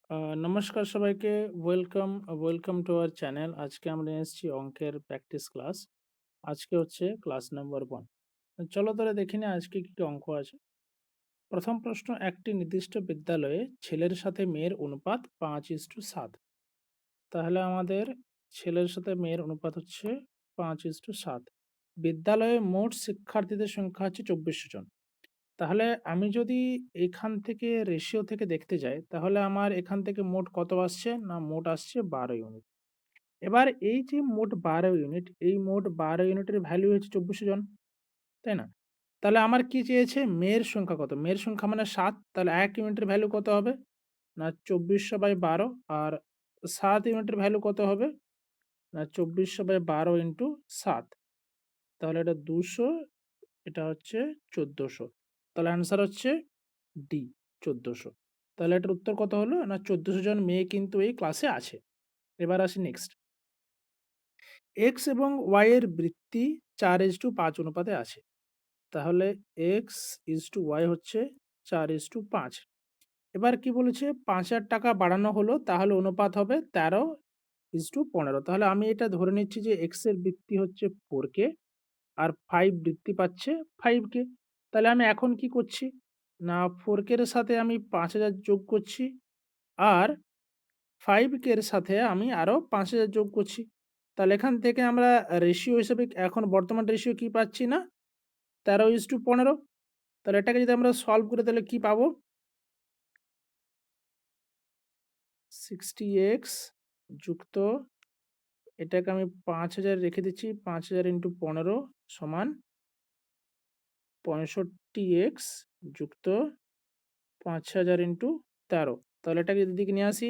আ নমস্কার সবাইকে। Welcome to our channel. আজকে আমরা নিয়ে এসেছি অঙ্কের প্র্যাকটিস ক্লাস। আজকে হচ্ছে ক্লাস নাম্বার 1। চলো তাহলে দেখে নিই আজকে কি, কি অঙ্ক আছে। প্রথম প্রশ্ন, একটি নির্দিষ্ট বিদ্যালয়ে ছেলের সাথে মেয়ের অনুপাত 5:7। তাহলে আমাদের ছেলের সাথে মেয়ের অনুপাত হচ্ছে 5:7। বিদ্যালয়ে মোট শিক্ষার্থীদের সংখ্যা হচ্ছে 2400 জন। তাহলে আমি যদি এখান থেকে রেশিও থেকে দেখতে যাই, তাহলে আমার এখান থেকে মোট কত আসছে? না, মোট আসছে 12 ইউনিট। এবার এই যে মোট 12 ইউনিট, এই মোট 12 ইউনিটের ভ্যালু হচ্ছে 2400 জন, তাই না? তাহলে আমার কি চেয়েছে? মেয়ের সংখ্যা কত? মেয়ের সংখ্যা মানে 7। তাহলে 1 ইউনিটের ভ্যালু কত হবে? না 2400/12। আর 7 ইউনিটের ভ্যালু কত হবে? না 2400/12 ইন্টু 7। তাহলে এটা 200, এটা হচ্ছে 1400। তাহলে অ্যান্সার হচ্ছে ডি, 1400। তাহলে এটার উত্তর কত হলো? না 1400 জন মেয়ে কিন্তু এই ক্লাসে আছে। এবার আসি নেক্সট। এক্স এবং ওয়াই এর বৃত্তি 4:5 অনুপাতে আছে। তাহলে x/y হচ্ছে 4:5। এবার কি বলেছে? ৳৫,০০০ বাড়ানো হলো, তাহলে অনুপাত হবে 13:15। তাহলে আমি এটা ধরে নিচ্ছি যে x এর বৃত্তি হচ্ছে 4k আর 5 বৃত্তি পাচ্ছে 5k। তাহলে আমি এখন কি করছি? না 4k এর সাথে আমি ৫,০০০ যোগ করছি, আর 5k এর সাথে আমি আরো ৫,০০০ যোগ করছি। তাহলে এখান থেকে আমরা রেশিও হিসেবে এখন বর্তমান রেশিও কি পাচ্ছি? না 13:15। তাহলে এটাকে যদি আমরা সলভ করি তাহলে কি পাবো? 60x যুক্ত, এটাকে আমি ৫,০০০ রেখে দিচ্ছি, ৫,০০০ × 15 সমান 65x যুক্ত ৫,০০০ × 13। তাহলে এটাকে এদিকে নিয়ে আসি,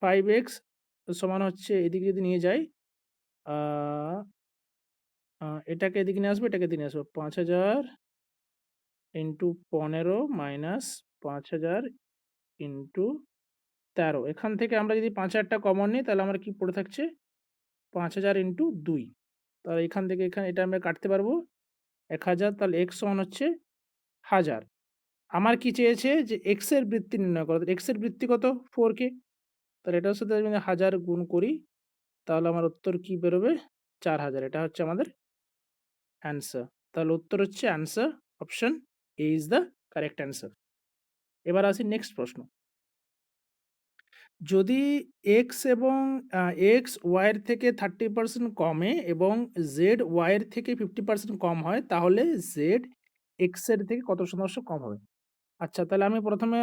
5x সমান হচ্ছে, এদিকে যদি নিয়ে যাই, আ এটাকে এদিকে নিয়ে আসবো, এটাকে এদিকে নিয়ে আসবো। ৫,০০০ × 15 মাইনাস ৫,০০০ × 13। এখান থেকে আমরা যদি ৫,০০০ টা কমন নিই, তাহলে আমার কি পড়ে থাকছে? ৫,০০০ × 2। তাহলে এখান থেকে এখানে এটা আমরা কাটতে পারবো ১,০০০। তাহলে x সমান হচ্ছে ১,০০০। আমার কি চেয়েছে? যে x এর বৃত্তি নির্ণয় করো। x এর বৃত্তি কত? 4k। তাহলে এটার সাথে আমি ১,০০০ গুণ করি, তাহলে আমার উত্তর কি বেরোবে? ৪,০০০। এটা হচ্ছে আমাদের অ্যান্সার। তাহলে উত্তর হচ্ছে answer option A is the correct answer. এবার আসি নেক্সট প্রশ্ন। যদি x এবং আ x y এর থেকে 30% কমে এবং z y এর থেকে 50% কম হয়, তাহলে z x এর থেকে কত শতাংশ কম হবে? আচ্ছা, তাহলে আমি ১ম এ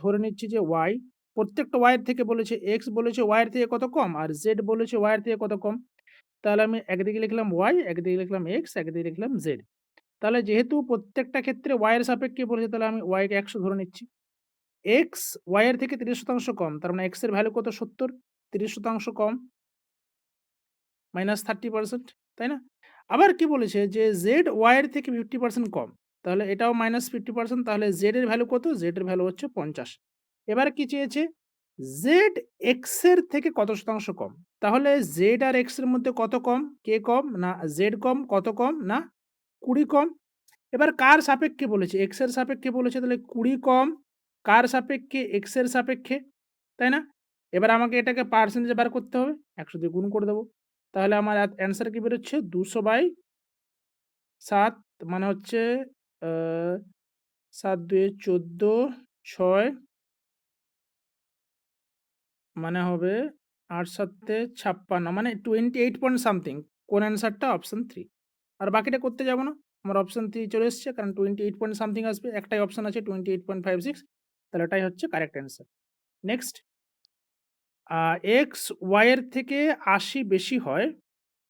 ধরে নিচ্ছি যে y, প্রত্যেকটা y এর থেকে বলেছে, x বলেছে y এর থেকে কত কম আর z বলেছে y এর থেকে কত কম। তাহলে আমি একদিকে লিখলাম y, একদিকে লিখলাম x, একদিকে লিখলাম z। তাহলে যেহেতু প্রত্যেকটা ক্ষেত্রে y এর সাপেক্ষে বলেছে, তাহলে আমি y কে ১০০ ধরে নিচ্ছি। x y এর থেকে 30% কম। তার মানে x এর ভ্যালু কত? ৭০। ৩০% কম মাইনাস 30%, তাই না? আবার কি বলেছে? যে z y এর থেকে 50% কম। তাহলে এটাও মাইনাস 50%। তাহলে z এর ভ্যালু কত? z এর ভ্যালু হচ্ছে ৫০। এবার কি চেয়েছে? z x এর থেকে কত শতাংশ কম? তাহলে z আর x এর মধ্যে কত কম? কে কম? না z কম। কত কম? না ২০ কম। এবার কার সাপেক্ষে বলেছে? x এর সাপেক্ষে বলেছে, তাহলে ২০ কম। কার সাপেক্ষে? x এর সাপেক্ষে, তাই না? এবার আমাকে এটাকে পার্সেন্টেজে বার করতে হবে। ১০০ দিয়ে গুণ করে দেব। তাহলে আমার অ্যান্সার কি বেরোচ্ছে? ২০০/৭ মানে হচ্ছে আ ৭ ২ এ ১৪, ৬ মানে হবে ৮ ৭ এ ৫৬ মানে 28 পয়েন্ট সামথিং। কোন অ্যান্সারটা? অপশন 3। আর বাকিটা করতে যাব না। আমার অপশন 3 চলে এসছে, কারণ 28 পয়েন্ট সামথিং আসবে। একটাই অপশন আছে 28.56। তাহলে এটাই হচ্ছে কারেক্ট অ্যান্সার। নেক্সট, আ এক্স ওয়াই এর থেকে ৮০ বেশি হয়,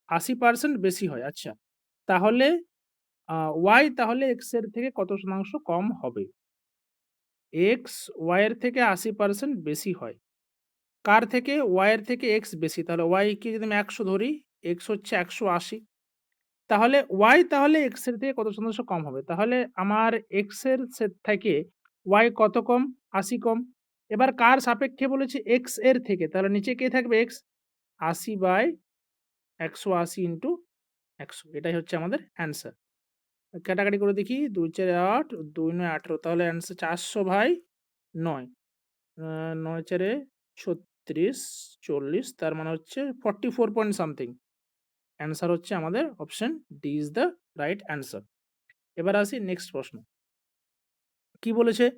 ৮০% বেশি হয়। আচ্ছা। তাহলে ওয়াই তাহলে এক্স এর থেকে কত শতাংশ কম হবে? এক্স ওয়াই এর থেকে ৮০% বেশি হয়। কার থেকে? ওয়াই এর থেকে এক্স বেশি। তাহলে ওয়াই কে যদি আমি ১০০ ধরি, এক্স হচ্ছে ১৮০। তাহলে ওয়াই তাহলে এক্স এর থেকে কত শতাংশ কম হবে? তাহলে আমার এক্স এর থেকে ওয়াই কত কম? ৮০ কম। এবার কার সাপেক্ষে বলেছে? এক্স এর থেকে। তাহলে নিচে কে থাকবে? এক্স। ৮০/১৮০ ইন্টু ১০০। এটাই হচ্ছে আমাদের অ্যান্সার। কাটাকাটি করে দেখি, ২ ৪ ৮, ২ ৯ ১৮। তাহলে অ্যান্সার ৪০০/৯। 9 4 36, 40, তার মানে হচ্ছে 44 পয়েন্ট সামথিং। অ্যান্সার হচ্ছে আমাদের option D is the right answer. এবার আসি নেক্সট প্রশ্ন। কি বলেছে?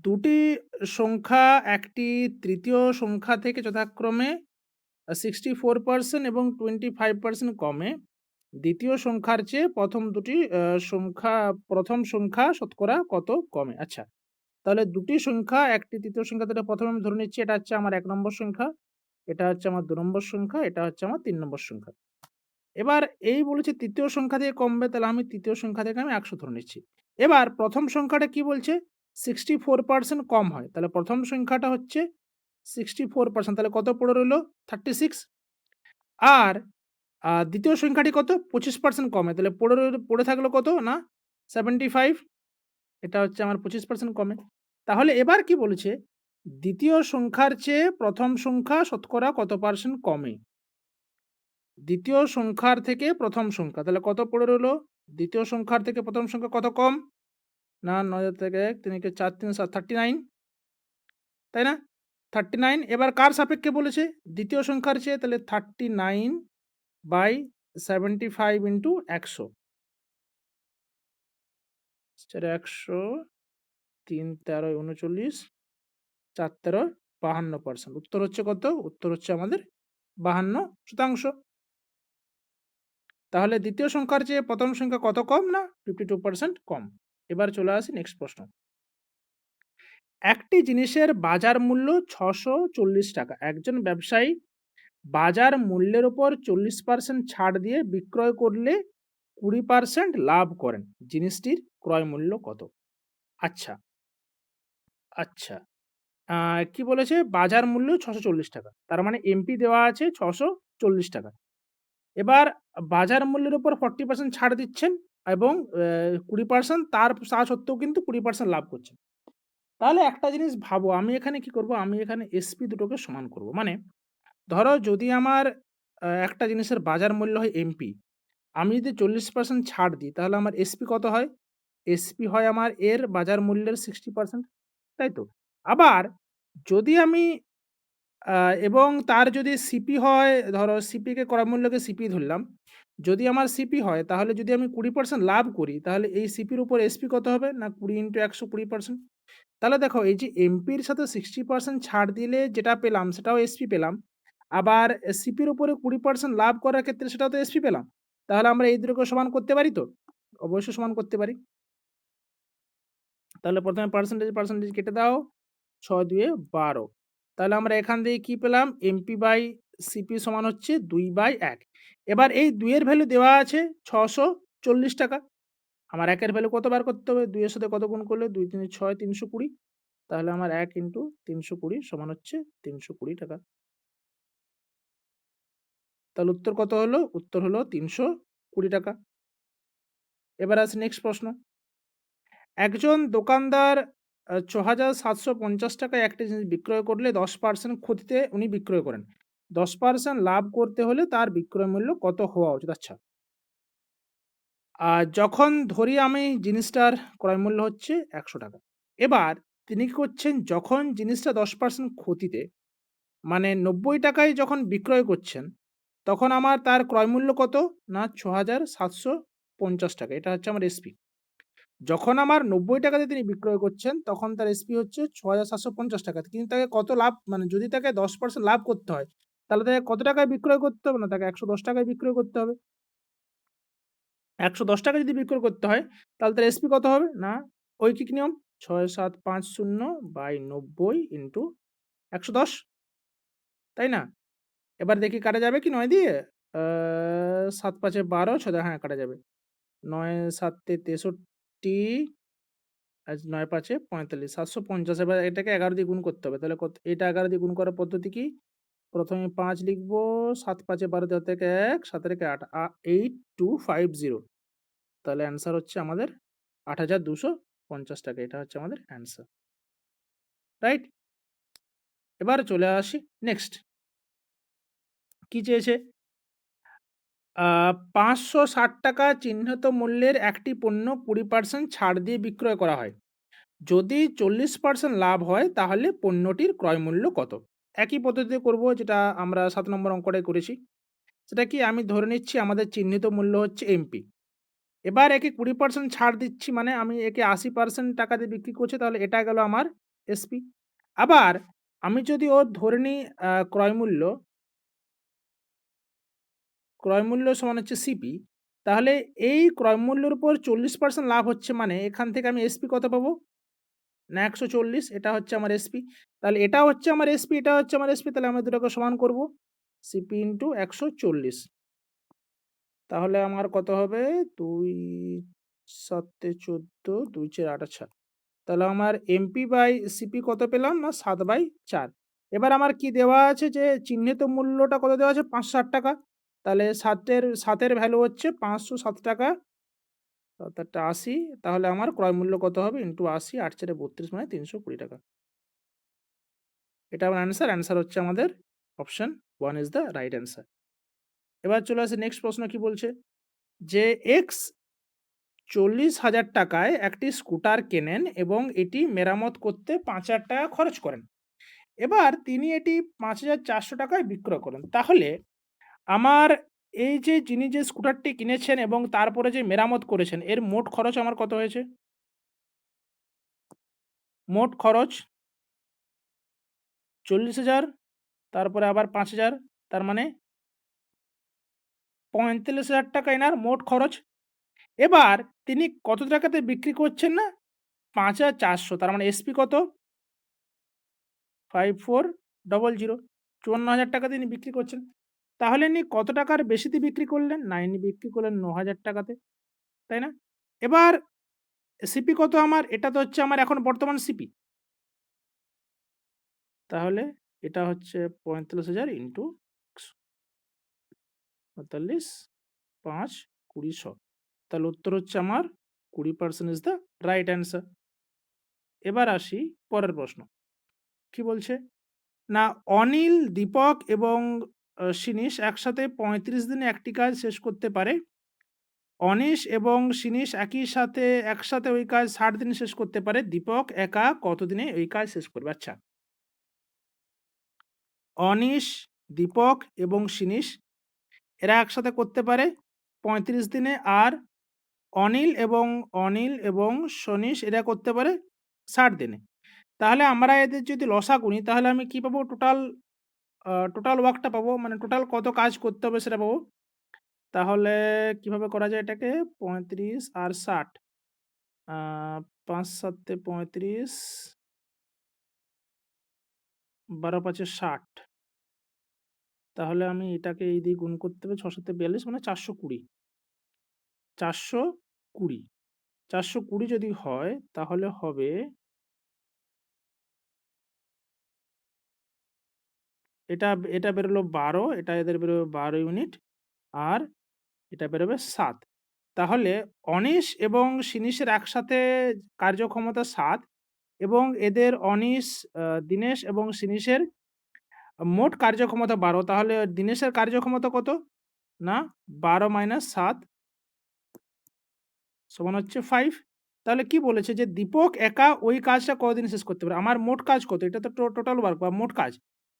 দুটি সংখ্যা একটি তৃতীয় সংখ্যা থেকে যথাক্রমে 64% এবং 25% কমে দ্বিতীয় সংখ্যার চেয়ে প্রথম সংখ্যা শতকরা কত কমে? আচ্ছা, তাহলে দুটি সংখ্যা একটি তৃতীয় সংখ্যা থেকে প্রথমে আমি ধরে নিচ্ছি এটা হচ্ছে আমার ১ নম্বর সংখ্যা, এটা হচ্ছে আমার ২ নম্বর সংখ্যা, এটা হচ্ছে আমার ৩ নম্বর সংখ্যা। এবার এই বলেছে তৃতীয় সংখ্যা থেকে কমবে, তাহলে আমি তৃতীয় সংখ্যা থেকে আমি ১০০ ধরে নিচ্ছি। এবার প্রথম সংখ্যাটা কি বলছে? 64% কম হয়। তাহলে প্রথম সংখ্যাটা হচ্ছে 64%, তাহলে কত পড়ে রইল? 36। আর দ্বিতীয় সংখ্যাটি কত? 25% কমে। তাহলে পড়ে থাকলো কত? না 75। এটা হচ্ছে আমার 25% কমে। তাহলে এবার কি বলেছে? দ্বিতীয় সংখ্যার চেয়ে প্রথম সংখ্যা শতকরা কত পার্সেন্ট কমে? দ্বিতীয় সংখ্যার থেকে প্রথম সংখ্যা। তাহলে কত পড়ে রইলো? দ্বিতীয় সংখ্যার থেকে প্রথম সংখ্যা কত কম? না ৯ থেকে ১, ৩ একে ৪, ৩ ৭, 39, তাই না? 39 এবার কার সাপেক্ষে বলেছে? দ্বিতীয় সংখ্যার চেয়ে, তাহলে 39/75 ইন্টু ১০০। ৪ ১০০, ৩ ১৩ ৩৯, ৪ ১৩ ৫২%। উত্তর হচ্ছে কত? উত্তর হচ্ছে আমাদের ৫২%। তাহলে দ্বিতীয় সংখ্যার চেয়ে প্রথম সংখ্যা কত কম? না 52% কম। এবার চলে আসি নেক্সট প্রশ্ন। একটি জিনিসের বাজার মূল্য ৳৬৪০। একজন ব্যবসায়ী বাজার মূল্যের উপর ৪০% ছাড় দিয়ে বিক্রয় করলে ২০% লাভ করেন। জিনিসটির ক্রয় মূল্য কত? আচ্ছা, আচ্ছা। আ কি বলেছে? বাজার মূল্য ৳৬৪০। তার মানে এমপি দেওয়া আছে ৳৬৪০। এবার বাজার মূল্যের উপর 40% ছাড় দিচ্ছেন এবং 20% তা সত্ত্বেও কিন্তু 20% লাভ করছেন। তাহলে একটা জিনিস ভাবো, আমি এখানে কি করব? আমি এখানে এসপি দুটোকে সমান করব। মানে ধরো যদি আমার একটা জিনিসের বাজার মূল্য হয় এমপি, আমি যদি 40% ছাড় দিই তাহলে আমার এসপি কত হয়? এসপি হয় আমার এর বাজার মূল্যের 60%, তাই তো? আবার যদি আমি আ এবং তার যদি সিপি হয়, ধরো সিপিকে ক্রয় মূল্যকে সিপি ধরলাম। যদি আমার সিপি হয় তাহলে যদি আমি 20% লাভ করি তাহলে এই সিপির উপর এসপি কত হবে? না 20 × ১০০ 20%। তাহলে দেখো এই যে এমপির সাথে 60% ছাড় দিলে যেটা পেলাম সেটাও এসপি পেলাম। আবার সিপির উপরে 20% লাভ করার ক্ষেত্রে সেটাও তো এসপি পেলাম। তাহলে আমরা এই দুটোকে সমান করতে পারি তো? অবশ্যই সমান করতে পারি। তাহলে ১ম এ পার্সেন্টেজ কেটে দাও। ৬ দুয়ে ১২। তাহলে আমরা এখান থেকে কি পেলাম? এমপি/সিপি সমান হচ্ছে ২/১। এবার এই ২ এর ভ্যালু দেওয়া আছে ৳৬৪০। আমার ১ এর ভ্যালু কত বার করতে হবে? ২ এর সাথে কত গুণ করলে? ২ ৩ ৬ ৩২০। তাহলে আমার ১ × ৩২০ সমান হচ্ছে ৳৩২০। তাহলে উত্তর কত হলো? উত্তর হলো ৳৩২০। এবার আসি নেক্সট প্রশ্ন। একজন দোকানদার ৳৬,৭৫০ য় একটি জিনিস বিক্রয় করলে ১০% ক্ষতিতে উনি বিক্রয় করেন। ১০% লাভ করতে হলে তার বিক্রয় মূল্য কত হওয়া উচিত? আচ্ছা। যখন ধরি আমি জিনিসটার ক্রয় মূল্য হচ্ছে ৳১০০। এবার তিনি কি করছেন? যখন জিনিসটা ১০% ক্ষতিতে, মানে ৳৯০ য় যখন বিক্রয় করছেন, তখন আমার তার ক্রয় মূল্য কত? না ৳৬,৭৫০। এটা হচ্ছে আমার এসপি। যখন আমার ৳৯০ দিয়ে তিনি বিক্রয় করছেন, তখন তার এসপি হচ্ছে ৳৬,৭৫০। কিন্তু তাকে কত লাভ, মানে যদি তাকে ১০% লাভ করতে হয়, তাহলে তাকে কত টাকায় বিক্রয় করতে হবে? না তাকে ৳১১০ য় বিক্রয় করতে হবে। ৳১১০ যদি বিক্রয় করতে হয়, তাহলে তার এসপি কত হবে? না ঐকিক নিয়ম ৬৭৫০/৯০ ইন্টু ১১০, তাই না? এবার দেখি কাটা যাবে কি ৯ দিয়ে? আ ৭ ৫ এ ১২, ৬ দিয়ে হ্যাঁ, কাটা যাবে। ৯ ৭ এ ৬৩, ৯ ৫ এ ৪৫, ৭৫০। এবার এটাকে ১১ দিয়ে গুণ করতে হবে। তাহলে কত? এটা ১১ দিয়ে গুণ করার পদ্ধতি কি? প্রথমে ৫ লিখব, ৭ ৫ এ ১২, ১ থেকে ১, ৭ এর একে ৮, ৮,250। তাহলে অ্যান্সার হচ্ছে আমাদের ৳৮,২৫০। এটা হচ্ছে আমাদের অ্যান্সার। রাইট? এবার চলে আসি নেক্সট। কি চেয়েছে? আ ৳৫৬০ চিহ্নিত মূল্যের একটি পণ্য ২০% ছাড় দিয়ে বিক্রয় করা হয়। যদি 40% লাভ হয় তাহলে পণ্যটির ক্রয়মূল্য কত? একই পদ্ধতিতে করব যেটা আমরা ৭ নম্বর অঙ্কটায় করেছি। সেটা কি আমি ধরে নিচ্ছি আমাদের চিহ্নিত মূল্য হচ্ছে এমপি। এবার একে 20% ছাড় দিচ্ছি মানে আমি একে 80% টাকা দিয়ে বিক্রি করছি তাহলে এটা গেল আমার এসপি। আবার আমি যদি ওর ধরে নিই ক্রয়মূল্য, ক্রয়মূল্য সমান হচ্ছে সিপি, তাহলে এই ক্রয়মূল্যের উপর 40% লাভ হচ্ছে মানে এখান থেকে আমি এসপি কত পাবো? না ১৪০, এটা হচ্ছে আমার এসপি। তাহলে এটা হচ্ছে আমার এসপি, এটা হচ্ছে আমার এসপি, তাহলে আমি দুটোকে সমান করব। CP into ১৪০। তাহলে আমার কত হবে? ২ ৭ এ ১৪, ২ ৪ আচ্ছা। তাহলে আমার এমপি বাই সিপি কত পেলাম? না ৭/৪। এবার আমার কি দেওয়া আছে যে চিহ্নিত মূল্যটা কত দেওয়া আছে? ৳৫৬০। তাহলে ৭ এর ভ্যালু হচ্ছে ৳৫০৭। ৭ ৮ ৮০, তাহলে আমার ক্রয় মূল্য কত হবে? ইন্টু ৮০, ৮ ৪ ৩২ মানে ৳৩২০। এটা আমার অ্যান্সার। অ্যান্সার হচ্ছে আমাদের option 1 is the right answer. এবার চলে আসি নেক্সট প্রশ্ন কি বলছে? যে এক্স ৳৪০,০০০ য় একটি স্কুটার কেনেন এবং এটি মেরামত করতে ৳৫,০০০ খরচ করেন। এবার তিনি এটি ৳৫,৪০০ য় বিক্রয় করেন। তাহলে আমার এই যে যিনি যে স্কুটারটি কিনেছেন এবং তারপরে যে মেরামত করেছেন এর মোট খরচ আমার কত হয়েছে? মোট খরচ ৪০,০০০, তারপরে আবার ৫,০০০, তার মানে ৳৪৫,০০০ এনার মোট খরচ। এবার তিনি কত টাকাতে বিক্রি করছেন না? ৫,৪০০, তার মানে এসপি কত? ৫,৪০০, ৳৫৪,০০০ দিয়ে ইনি বিক্রি করছেন। তাহলে ইনি কত টাকার বেশিতে বিক্রি করলেন? না, ইনি বিক্রি করলেন ৳৯,০০০ তে, তাই না? এবার সিপি কত আমার? এটা তো হচ্ছে আমার এখন বর্তমান সিপি। তাহলে এটা হচ্ছে ৩৫,০০০ ইন্টু ৪৫, ৫, ২০, ১০০। তাহলে উত্তর হচ্ছে আমার ২০% ইস দ্য রাইট অ্যান্সার। এবার আসি পরের প্রশ্ন। কি বলছে? না, অনিল, দীপক এবং শিনীশ একসাথে ৩৫ দিনে একটি কাজ শেষ করতে পারে। অনিশ এবং শিনীশ একসাথে ওই কাজ ৬০ দিনে শেষ করতে পারে। দীপক একা কত দিনে ওই কাজ শেষ করবে? আচ্ছা, অনিশ, দীপক এবং শিনীশ এরা একসাথে করতে পারে ৩৫ দিনে। আর অনিল এবং সনীশ এরা করতে পারে ৬০ দিনে। তাহলে আমরা এদের যদি লসাগু নিই তাহলে আমি কি পাবো? টোটাল ওয়ার্কটা পাবো। মানে টোটাল কত কাজ করতে হবে সেটা পাবো। তাহলে কিভাবে করা যায় এটাকে? ৩৫ আর ৬০, আ ৫ ৭ এ ৩৫, ১২ ৫ এ ৬০। তাহলে আমি এটাকে এই দিয়ে গুণ করতে হবে ৬ ৭ এ ৪২ মানে ৪২০। ৪২০, ৪২০ যদি হয় তাহলে হবে এটা এটা বেরোলো ১২, এটা এদের বেরোবে ১২ ইউনিট, আর এটা বেরোবে ৭। তাহলে অনিশ এবং শিনীশের একসাথে কার্যক্ষমতা ৭ এবং এদের দীনেশ এবং শিনীশের মোট কার্যক্ষমতা ১২। তাহলে দীনেশের কার্যক্ষমতা কত? না, ১২ মাইনাস ৭ সমান হচ্ছে ৫। তাহলে কি বলেছে যে দীপক একা ওই কাজটা কতদিনে শেষ করতে পারে? আমার মোট কাজ কত? এটা তো টোটাল ওয়ার্ক বা মোট কাজ।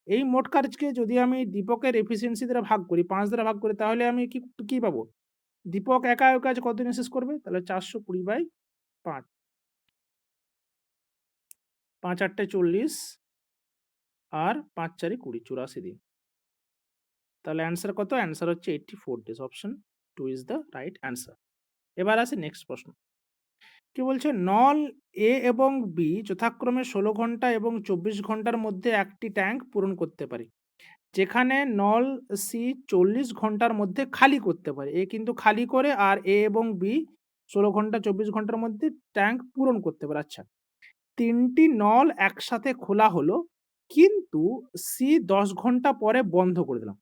এই মোট কাজকে যদি আমি দীপকের এফিসিয়েন্সি দ্বারা ভাগ করি, ৫ দ্বারা ভাগ করি, তাহলে আমি কি পাবো? দীপক একা ওই কাজ কতদিনে শেষ করবে? তাহলে ৪২০/৫। ৫ ৮ ৪০ আর ৫ ৪ ২০, ৮৪ দিন। তাহলে অ্যান্সার কত? অ্যান্সার হচ্ছে 84 days. Option 2 is the right answer. এবার আসি নেক্সট প্রশ্ন। কি বলছে? নল এ এবং বি যথাক্রমে ১৬ ঘন্টা এবং ২৪ ঘন্টার মধ্যে একটি ট্যাঙ্ক পূরণ করতে পারে। যেখানে নল সি ৪০ ঘন্টার মধ্যে খালি করতে পারে। এ কিন্তু খালি করে আর এ এবং বি ১৬ ঘন্টা ২৪ ঘন্টার মধ্যে ট্যাঙ্ক পূরণ করতে পারে। আচ্ছা, ৩ টি নল একসাথে খোলা হলো কিন্তু সি ১০ ঘন্টা পরে বন্ধ করে দিলাম।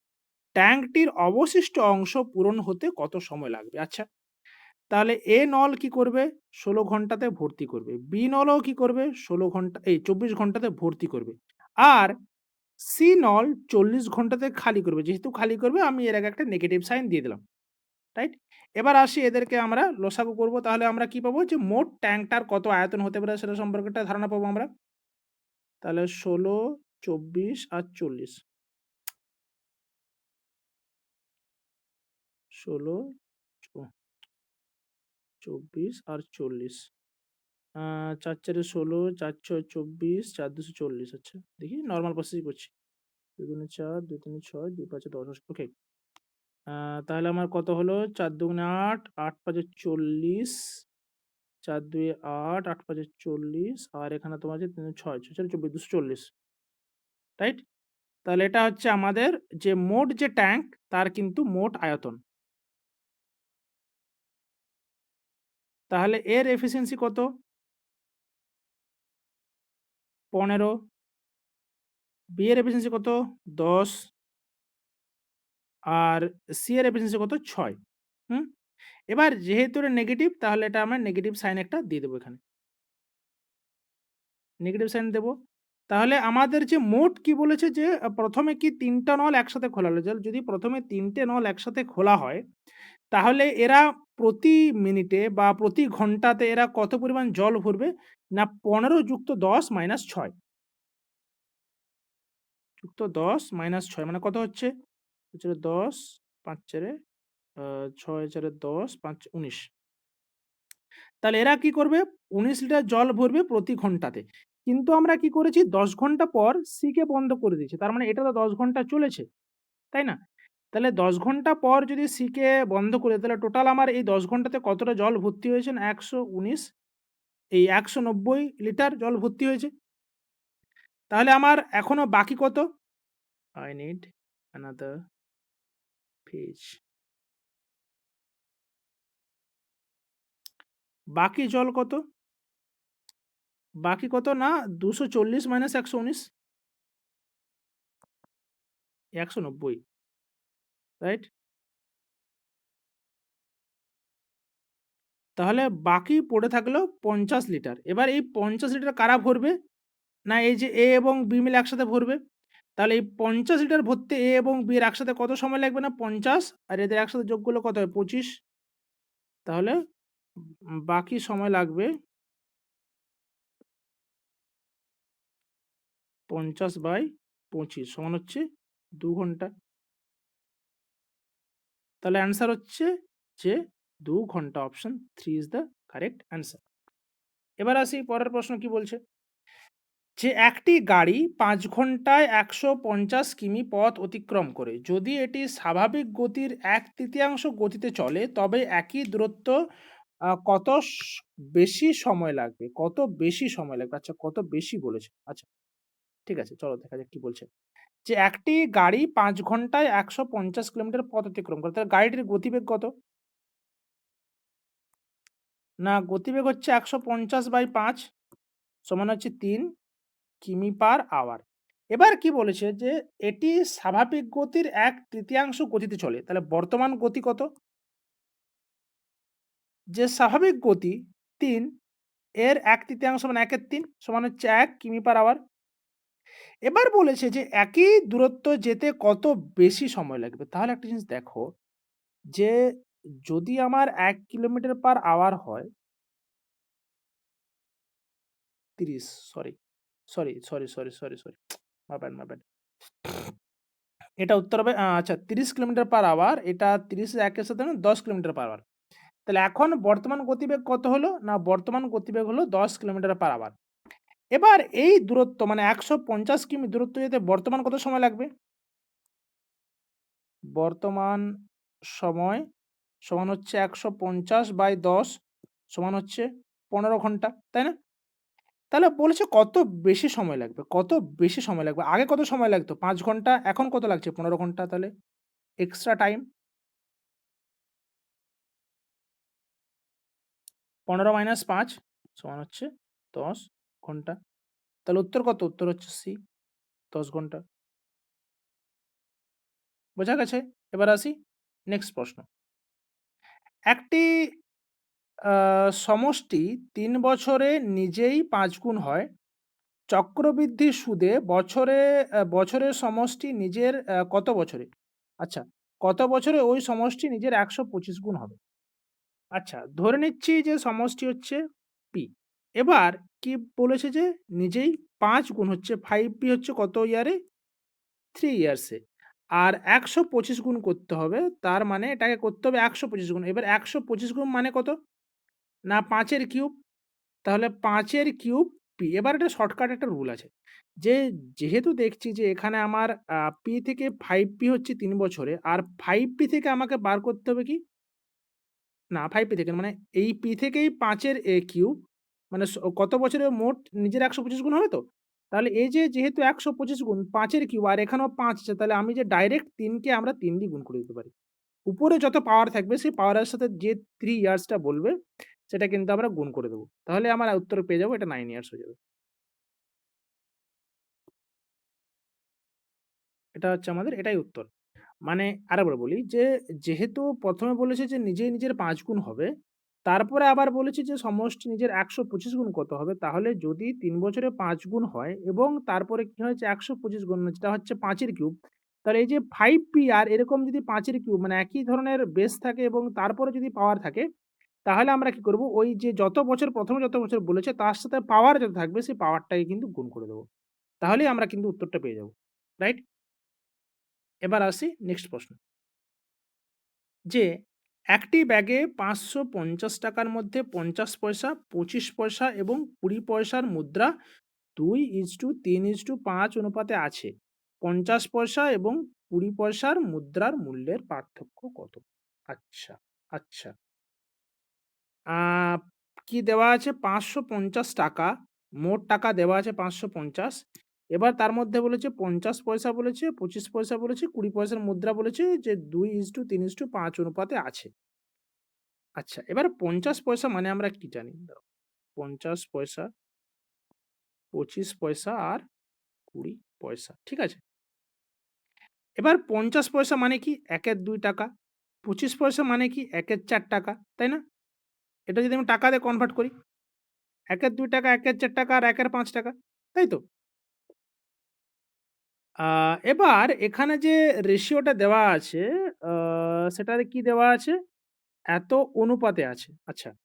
ট্যাঙ্কটির অবশিষ্ট অংশ পূরণ হতে কত সময় লাগবে? আচ্ছা, তাহলে এ নল কি করবে? ১৬ ঘন্টাতে ভর্তি করবে। বি নলও কি করবে? ২৪ ঘন্টাতে ভর্তি করবে। আর সি নল ৪০ ঘন্টাতে খালি করবে। যেহেতু খালি করবে আমি এর আগে একটা নেগেটিভ সাইন দিয়ে দিলাম। রাইট? এবার আসি এদেরকে আমরা লসাগু করব। তাহলে আমরা কি পাবো? যে মোট ট্যাঙ্কটার কত আয়তন হতে পারে সেটা সম্পর্কে একটা ধারণা পাবো আমরা। তাহলে ১৬, ২৪ আর ৪০। ১৬, চ ২৪ আর ৪০। ৪ ৪ এ ১৬, ৪ ৬ ২৪, ৪ ২ ৪০। আচ্ছা, দেখি নরমাল প্রসেসই করছি। ২ ২ ৪, ২ ৩ ৬, ২ ৫ ১০। ওকে। তাহলে আমার কত হলো? ৪ ২ ৮, ৮ ৫ ৪০, ৪ ২ ৮, ৮ ৫ ৪০ আর এখানে তোমার আছে ৩ ৬, ৬ ৪ ২৪, ২৪০। রাইট? তাহলে এটা হচ্ছে আমাদের যে মোট যে ট্যাঙ্ক তার কিন্তু মোট আয়তন। তাহলে এর এফিসিয়েন্সি কত? ১৫। বি এর এফিসিয়েন্সি কত? ১০। আর সি এর এফিসিয়েন্সি কত? ৬। হুম? এবার যেহেতু এটা নেগেটিভ তাহলে এটা আমরা নেগেটিভ সাইন একটা দিয়ে দেবো এখানে। নেগেটিভ সাইন দেব। তাহলে আমাদের যে মোট কি বলেছে যে ১ম এ কি ৩ টা নল একসাথে খোলা হলো। যদি ১ম এ ৩ টে নল একসাথে খোলা হয়, তাহলে এরা প্রতি মিনিটে বা প্রতি ঘন্টাতে এরা কত পরিমাণ জল ভরবে? না ১৫ যুক্ত ১০ মাইনাস ৬ যুক্ত ১০ মাইনাস ৬ মানে কত হচ্ছে? হচ্ছে ১০, ৫ ৪ আ ৬ ৪ ১০, ৫ ১৯। তাহলে এরা কি করবে? ১৯ লিটার জল ভরবে প্রতি ঘন্টাতে। কিন্তু আমরা কি করেছি ১০ ঘন্টা পর সি কে বন্ধ করে দিয়েছি। তার মানে এটা তো ১০ ঘন্টা চলেছে, তাই না? তাহলে ১০ ঘন্টা পর যদি সি কে বন্ধ করে দিই, তাহলে টোটাল আমার এই ১০ ঘন্টাতে কতটা জল ভর্তি হয়েছে? না ১১৯ এই ১৯০ লিটার জল ভর্তি হয়েছে। তাহলে আমার এখনো বাকি কত? I need another page. বাকি জল কত? বাকি কত? না ২৪০ মাইনাস ১১৯ ১৯০ রাইট? তাহলে বাকি পড়ে থাকলো ৫০ লিটার। এবার এই ৫০ লিটার কারা ভরবে? না এই যে A এবং B মিলে একসাথে ভরবে। তাহলে এই ৫০ লিটার ভরতে A এবং B এর একসাথে কত সময় লাগবে? না ৫০ আর এদের একসাথে যোগ করলে কত হয়? ২৫। তাহলে বাকি সময় লাগবে ৫০/২৫ সমান হচ্ছে ২ ঘন্টা। তাহলে অ্যান্সার হচ্ছে যে ২ ঘন্টা। Option 3 is the correct answer. এবার আসি পরের প্রশ্ন কি বলছে? যে একটি গাড়ি ৫ ঘন্টায় ১৫০ কিমি পথ অতিক্রম করে। যদি এটি স্বাভাবিক গতির ১/৩ গতিতে চলে তবে একই দূরত্ব কত বেশি সময় লাগবে? কত বেশি সময় লাগবে? আচ্ছা, কত বেশি বলেছে। আচ্ছা, ঠিক আছে, চলো দেখা যাক কি বলছে। যে একটি গাড়ি ৫ ঘন্টায় ১৫০ কিলোমিটার পথ অতিক্রম করে। তাহলে গাড়িটির গতিবেগ কত? না গতিবেগ হচ্ছে ১৫০/৫ সমান হচ্ছে ৩ কিমি পার আওয়ার। এবার কি বলেছে যে এটি স্বাভাবিক গতির ১/৩ গতিতে চলে। তাহলে বর্তমান গতি কত? যে স্বাভাবিক গতি ৩ এর ১/৩ মানে ১/৩ সমান হচ্ছে ১ কিমি পার আওয়ার। এবার বলেছে যে একই দূরত্ব যেতে কত বেশি সময় লাগবে? তাহলে একটা জিনিস দেখো যে যদি আমার ১ কিলোমিটার পার আওয়ার হয় ৩০ sorry, sorry, sorry, sorry, sorry, sorry. My bad, my bad. এটা উত্তর হবে আচ্ছা ৩০ কিলোমিটার পার আওয়ার। এটা ৩০ এর ১ এর সাথে ১০ কিলোমিটার পার আওয়ার। তাহলে এখন বর্তমান গতিবেগ কত হলো? না বর্তমান গতিবেগ হলো ১০ কিলোমিটার পার আওয়ার। এবার এই দূরত্ব মানে ১৫০ কিমি দূরত্ব যেতে বর্তমান কত সময় লাগবে? বর্তমান সময় সমান হচ্ছে ১৫০/১০ সমান হচ্ছে ১৫ ঘন্টা, তাই না? তাহলে বলেছে কত বেশি সময় লাগবে, কত বেশি সময় লাগবে। আগে কত সময় লাগতো? ৫ ঘন্টা, এখন কত লাগছে? ১৫ ঘন্টা। তাহলে এক্সট্রা টাইম ১৫ মাইনাস ৫ সমান হচ্ছে ১০ ঘন্টা। তাহলে উত্তর কত? উত্তর হচ্ছে সি ১০ ঘন্টা। বোঝা গেছে? এবার আসি নেক্সট প্রশ্ন। একটি আ সমষ্টি ৩ বছরে নিজেই ৫ গুণ হয়। চক্রবৃদ্ধি সুদে বছরের সমষ্টি নিজের কত বছরে? আচ্ছা। কত বছরে ওই সমষ্টি নিজের ১২৫ গুণ হবে? আচ্ছা, ধরে নিচ্ছি যে সমষ্টি হচ্ছে P। এবার কি বলেছে যে নিজেই ৫ গুণ হচ্ছে 5P হচ্ছে কত ইয়ারে? 3 ইয়ার্সে। আর ১২৫ গুণ করতে হবে। তার মানে এটাকে করতে হবে ১২৫ গুণ। এবার ১২৫ গুণ মানে কত? না ৫ এর কিউব। তাহলে ৫ এর কিউব P। এবার এটা শর্টকাট একটা রুল আছে। যে যেহেতু দেখছি যে এখানে আমার P থেকে 5P হচ্ছে ৩ বছরে। আর 5P থেকে আমাকে বার করতে হবে কি? না 5P থেকে না, মানে এই P থেকেই ৫ এর কিউব মানে কত বছরে মোট নিজের ১২৫ গুণ হবে তো? তাহলে এই যে যেহেতু ১২৫ গুণ ৫ এর কিউব আর এখানেও ৫ আছে, তাহলে আমি যে ডাইরেক্ট ৩ কে আমরা ৩ দিয়ে গুণ করে দিতে পারি। উপরে যত পাওয়ার থাকবে সেই পাওয়ারের সাথে যে 3 ইয়ার্স টা বলবে সেটা কিন্তু আমরা গুণ করে দেব। তাহলে আমার উত্তর পেয়ে যাবো, এটা 9 ইয়ার্স হয়ে যাবে। এটা হচ্ছে আমাদের এটাই উত্তর। মানে আরেকবার বলি যে, যেহেতু ১ম এ বলেছে যে নিজেই নিজের ৫ গুণ হবে, তারপরে আবার বলেছে যে সমষ্টি নিজের ১২৫ গুণ কত হবে? তাহলে যদি ৩ বছরে ৫ গুণ হয় এবং তারপরে কি হয়েছে ১২৫ গুণ যেটা হচ্ছে ৫ এর কিউব। তাহলে এই যে 5p আর এরকম যদি ৫ এর কিউব মানে একই ধরনের বেস থাকে এবং তারপরে যদি পাওয়ার থাকে, তাহলে আমরা কি করব? ওই যে যত বছর ১ম এ যত বছর বলেছে তার সাথে পাওয়ার যত থাকবে সেই পাওয়ারটাকে কিন্তু গুণ করে দেব। তাহলেই আমরা কিন্তু উত্তরটা পেয়ে যাব। রাইট? এবার আসি নেক্সট প্রশ্ন। যে একটি ব্যাগে ৳৫৫০ র মধ্যে ৫০ পয়সা, ২৫ পয়সা এবং ২০ পয়সার মুদ্রা ২:৩:৫ অনুপাতে আছে। ৫০ পয়সা এবং ২০ পয়সার মুদ্রার মূল্যের পার্থক্য কত? আচ্ছা, আচ্ছা। আ কি দেওয়া আছে ৳৫৫০, মোট টাকা দেওয়া আছে ৫৫০। এবার তার মধ্যে বলেছে ৫০ পয়সা বলেছে, ২৫ পয়সা বলেছে, ২০ পয়সার মুদ্রা বলেছে যে ২:৩:৫ অনুপাতে আছে। আচ্ছা, এবারে ৫০ পয়সা মানে আমরা কি জানি? দাঁড়াও, ৫০ পয়সা, ২৫ পয়সা আর ২০ পয়সা। ঠিক আছে? এবার ৫০ পয়সা মানে কি? ১ এর ৳২, ২৫ পয়সা মানে কি? ১ এর ৳৪, তাই না? এটা যদি আমি টাকাতে কনভার্ট করি, ১ এর ৳২, ১ এর ৳৪ আর ১ এর ৳৫, তাই তো? আ এবার এখানে যে রেশিওটা দেওয়া আছে, আ সেটাতে কি দেওয়া আছে? এত অনুপাতে আছে। আচ্ছা।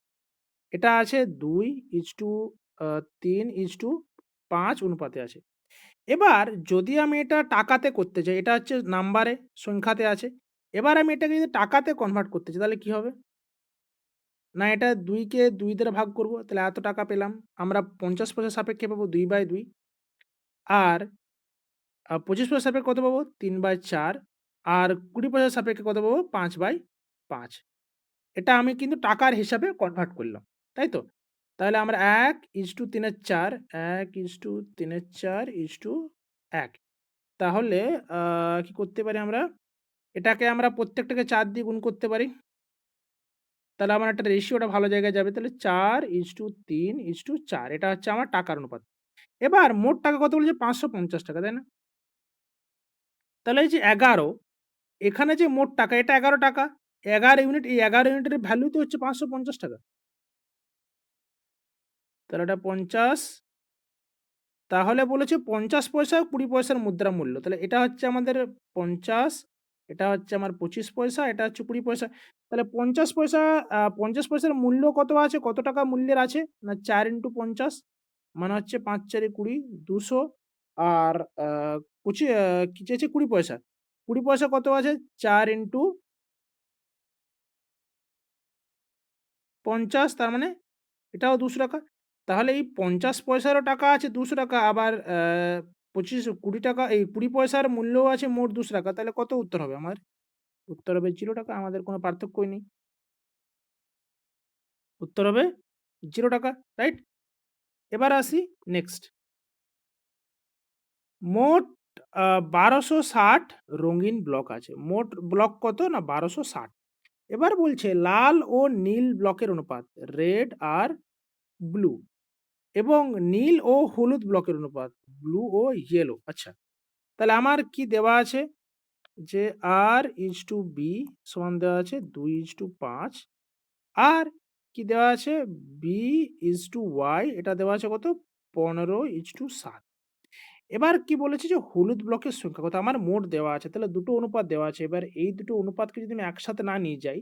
এটা আছে ২:৩:৫ অনুপাতে আছে। এবার যদি আমি এটা টাকাতে করতে চাই, এটা হচ্ছে নাম্বারে, সংখ্যাতে আছে। এবার আমি এটাকে যদি টাকাতে কনভার্ট করতে চাই তাহলে কি হবে? না এটা ২ কে ২ দ্বারা ভাগ করব, তাহলে এত টাকা পেলাম। আমরা ৫০ পয়সার সাপেক্ষে পাবো ২/২ আর ২৫ পয়সার সাপেক্ষে কত পাবো? ৩/৪ আর ২০ পয়সার সাপেক্ষে কত পাবো? ৫/৫। এটা আমি কিন্তু টাকার হিসাবে কনভার্ট করলাম। তাই তো? তাহলে আমরা ১:৩/৪, ১:৩/৪:১। তাহলে আ কি করতে পারি আমরা? এটাকে আমরা প্রত্যেকটাকে ৪ দিয়ে গুণ করতে পারি। তাহলে আমার একটা রেশিওটা ভালো জায়গায় যাবে। তাহলে ৪:৩:৪ এটা হচ্ছে আমার টাকার অনুপাত। এবার মোট টাকা কত বলেছে? ৳৫৫০, তাই না? তাহলে এই যে ১১, এখানে যে মোট টাকা এটা ৳১১, ১১ ইউনিট, এই ১১ ইউনিটের ভ্যালু তো হচ্ছে ৳৫৫০। তাহলে এটা ৫০, তাহলে বলেছে ৫০ পয়সা ২০ পয়সার মুদ্রা মূল্য। তাহলে এটা হচ্ছে আমাদের ৫০, এটা হচ্ছে আমার ২৫ পয়সা, এটা হচ্ছে ২০ পয়সা। তাহলে ৫০ পয়সা ৫০ পয়সার মূল্য কত আছে? কত টাকা মূল্যের আছে? না ৪ × ৫০ মানে হচ্ছে ৫ ৪ ২০, ২০০ আর কি চেয়েছে? ২০ পয়সা। ২০ পয়সা কত আছে? ৪ × ৫০ তার মানে এটাও ৳২০০। তাহলে এই ৫০ পয়সারও টাকা আছে ৳২০০, আবার ২৫ ৳২০ এই ২০ পয়সার মূল্যও আছে মোট ৳২০০। তাহলে কত উত্তর হবে আমার? উত্তর হবে ৳0, আমাদের কোনো পার্থক্যই নেই। উত্তর হবে ৳0, রাইট? এবার আসি নেক্সট। মোট ১২৬০ রঙিন ব্লক আছে। মোট ব্লক কত? না ১২৬০। এবার বলছে লাল ও নীল ব্লকের অনুপাত, রেড আর ব্লু, এবং নীল ও হলুদ ব্লকের অনুপাত, ব্লু ও ইয়েলো। আচ্ছা, তাহলে আমার কি দেওয়া আছে? যে R:B সমান দেওয়া আছে ২:৫ আর কি দেওয়া আছে? B:Y এটা দেওয়া আছে কত? 15:7। এবার কি বলেছে যে হলুদ ব্লকের সংখ্যা কত? আমার মোট দেওয়া আছে। তাহলে দুটো অনুপাত দেওয়া আছে। এবার এই দুটো অনুপাতকে যদি আমি একসাথে না নিয়ে যাই,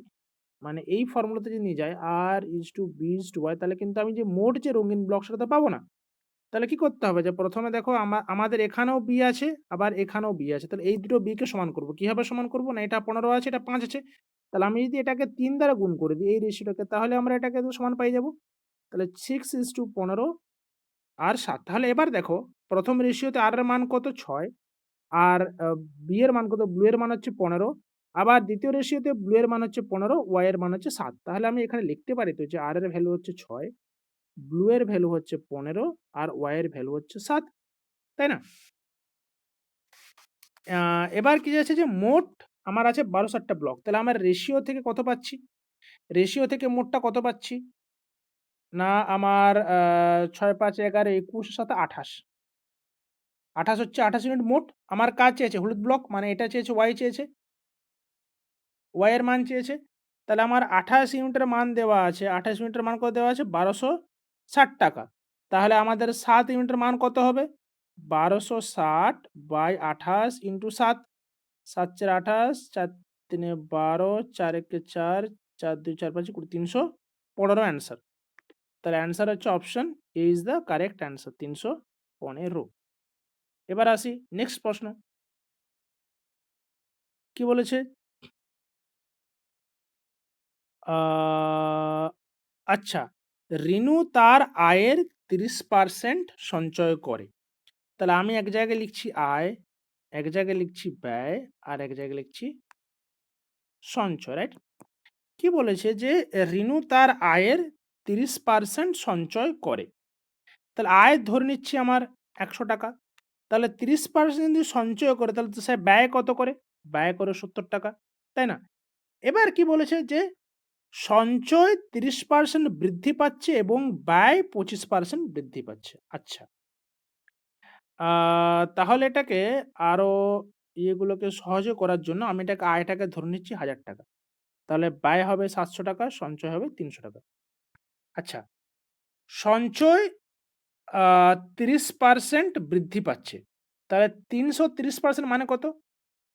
মানে এই ফর্মুলাতে যদি নিয়ে যাই R:B:Y, তাহলে কিন্তু আমি যে মোট যে রঙিন ব্লক সেটা তো পাবো না। তাহলে কি করতে হবে? যে ১ম এ দেখো আমাদের এখানেও B আছে, আবার এখানেও B আছে। তাহলে এই দুটো B কে সমান করব। কিভাবে সমান করব? না, এটা ১৫ আছে, এটা ৫ আছে। তাহলে আমি যদি এটাকে ৩ দ্বারা গুণ করে দিই এই রেশিওটাকে, তাহলে আমরা এটাকে তো সমান পেয়ে যাব। তাহলে 6:15 আর ৭। তাহলে এবার দেখো ১ম রেশিওতে R এর মান কত? ৬, আর B এর মান কত? ব্লু এর মান হচ্ছে ১৫। আবার ২য় রেশিওতে ব্লু এর মান হচ্ছে ১৫, Y এর মান হচ্ছে ৭। তাহলে আমি এখানে লিখতে পারি তো যে R এর ভ্যালু হচ্ছে ৬, ব্লু এর ভ্যালু হচ্ছে ১৫ আর Y এর ভ্যালু হচ্ছে ৭। তাই না? আ এবার কি আছে যে মোট আমার আছে ১২-৭ টা ব্লক। তাহলে আমার রেশিও থেকে কত পাচ্ছি? রেশিও থেকে মোটটা কত পাচ্ছি? না, আমার ৬, ৫, ১১, ২১, ৭, ২৮। ২৮ হচ্ছে ২৮ ইউনিট মোট। আমার কাজ চেয়েছে হলুদ ব্লক, মানে এটা চেয়েছে, Y চেয়েছে। Y এর মান চেয়েছে। তাহলে আমার ২৮ ইউনিটের মান দেওয়া আছে। ২৮ ইউনিটের মান কত দেওয়া আছে? ৳১২৬০। তাহলে আমাদের ৭ ইউনিটের মান কত হবে? ১২৬০/২৮ ইন্টু ৭। ৭ ৪ ২৮, ৪ ৩ ১২, ৪ ১ ৪, ৪ ২ ৪ ৫ ২০, ৩১৫ অ্যান্সার। তাহলে অ্যান্সার হচ্ছে option A is the correct answer, ৩১৫। এবার আসি নেক্সট প্রশ্ন। কি বলেছে? আ আচ্ছা, রিনু তার আয়ের ৩০% সঞ্চয় করে। তাহলে আমি এক জায়গায় লিখছি আয়, এক জায়গায় লিখছি ব্যয়, আর এক জায়গায় লিখছি সঞ্চয়, রাইট? কি বলেছে যে রিনু তার আয়ের ৩০% সঞ্চয় করে। তাহলে আয় ধরে নিচ্ছি আমার ৳১০০। তাহলে ৩০% যদি সঞ্চয় করে তাহলে তো সে ব্যয় কত করে? ব্যয় করে ৳৭০, তাই না? এবার কি বলেছে যে সঞ্চয় ৩০% বৃদ্ধি পাচ্ছে এবং ব্যয় ২৫% বৃদ্ধি পাচ্ছে। আচ্ছা। আ তাহলে এটাকে আরো ইয়েগুলোকে সহজে করার জন্য আমি আয়টাকে ধরে নিচ্ছি ৳১,০০০। তাহলে ব্যয় হবে ৳৭০০, সঞ্চয় হবে ৳৩০০। আচ্ছা, সঞ্চয় আ ৩০% বৃদ্ধি পাচ্ছে। তাহলে ৩৩০% মানে কত?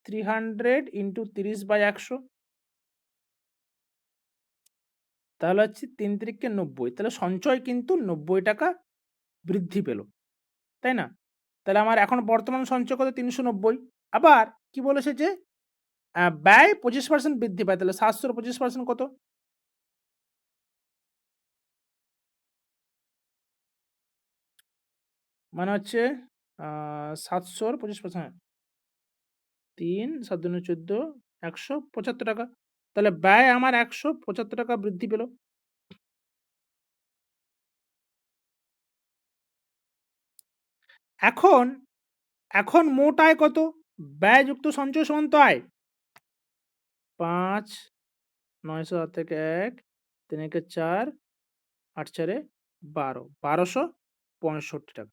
৩০০ ইন্টু ৩০/১০০, তাহলে হচ্ছে ৩ তিরিকে ৯০। তাহলে সঞ্চয় কিন্তু ৳৯০ বৃদ্ধি পেল। তাই না? তাহলে আমার এখন বর্তমান সঞ্চয় কত? ৩৯০। আবার কি বলেছে যে ব্যয় ২৫% বৃদ্ধি পায়। তাহলে ৭০০ র ২৫% কত? মানে হচ্ছে আ ৭০০ র ২৫%, হ্যাঁ। ৩, ৭ দুগুণে ১৪, ৳১৭৫। তাহলে ব্যয় আমার ৳১৭৫ বৃদ্ধি পেল। এখন, এখন মোট আয় কত? ব্যয় যুক্ত সঞ্চয় সমান তো আয়। ৫, ৯০০ হাত থেকে ১, ৩ একে ৪, ৮ চারে ১২, ৳১২৬৫।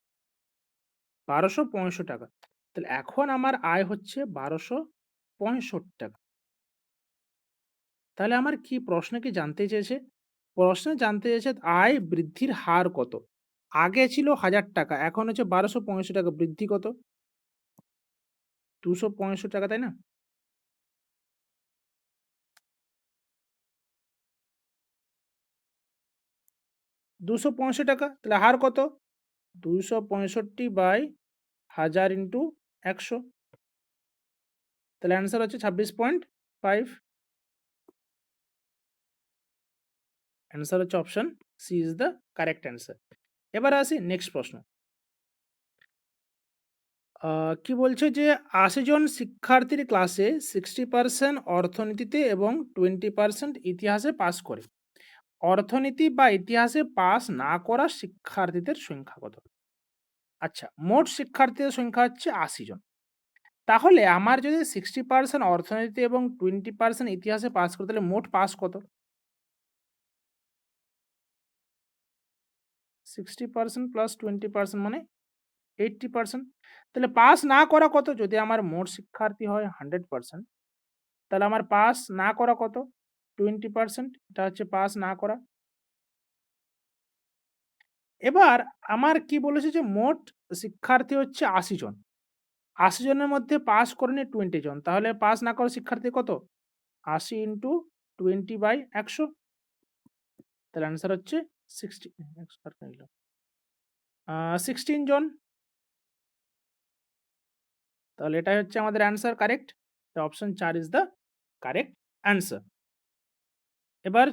৳১২৬৫। তাহলে এখন আমার আয় হচ্ছে ৳১২৬৫। তাহলে আমার কি প্রশ্নে কি জানতে চেয়েছে? প্রশ্নে জানতে চেয়েছে আয় বৃদ্ধির হার কত? আগে ছিল ৳১,০০০, এখন হচ্ছে ৳১২৬৫, বৃদ্ধি কত? ৳২৬৫, তাই না? ৳২৬৫, তাহলে হার কত? ২৬৫/১০০০ ইন্টু ১০০, তাহলে অ্যান্সার হচ্ছে ২৬.৫। অ্যান্সার হচ্ছে option C is the correct answer. এবার আসি নেক্সট প্রশ্ন। আ কি বলছে যে ৮০ জন শিক্ষার্থীর ক্লাসে 60% অর্থনীতিতে এবং 20% ইতিহাসে পাস করে। অর্থনীতি বা ইতিহাসে পাস না করা শিক্ষার্থীদের সংখ্যা কত? আচ্ছা, মোট শিক্ষার্থীদের সংখ্যা হচ্ছে ৮০ জন। তাহলে আমার যদি 60% অর্থনীতি এবং 20% ইতিহাসে পাস করে তাহলে মোট পাস কত? 60% প্লাস 20% মানে 80%। তাহলে পাস না করা কত? যদি আমার মোট শিক্ষার্থী হয় 100%, তাহলে আমার পাস না করা কত? 20%, এটা হচ্ছে পাস না করা। এবার আমার কি বলেছে যে মোট শিক্ষার্থী হচ্ছে ৮০ জন। ৮০ জনের মধ্যে পাস করেনি 20 জন। তাহলে পাস না করা শিক্ষার্থী কত? ৮০ ইন্টু 20/100, তাহলে অ্যান্সার হচ্ছে 60, 16 জন। তাহলে এটাই হচ্ছে আমাদের answer correct. Option ৪ is the correct answer. এবার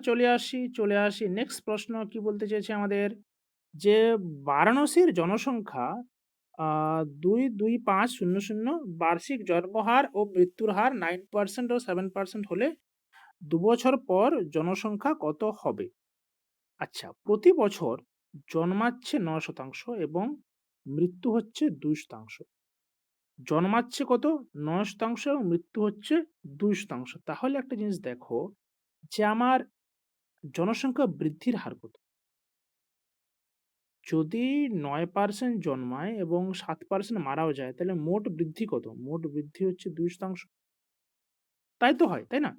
চলে আসি নেক্সট প্রশ্ন কি বলতে চেয়েছে আমাদের, যে বারাণসীর জনসংখ্যা ২,২৫,০০ বার্ষিক জন্মহার ও মৃত্যুর হার 9% ও 7% হলে ২ বছর পর জনসংখ্যা কত হবে? আচ্ছা, প্রতি বছর জন্মাচ্ছে ৯% এবং মৃত্যু হচ্ছে ২%। জন্মাচ্ছে কত? ৯% এবং মৃত্যু হচ্ছে ২%। তাহলে একটা জিনিস দেখো যে আমার জনসংখ্যা বৃদ্ধির হার কত? যদি ৯% জন্মায় এবং ৭% মারাও যায় তাহলে মোট বৃদ্ধি কত? মোট বৃদ্ধি হচ্ছে ২%। তাই তো হয়, তাই না?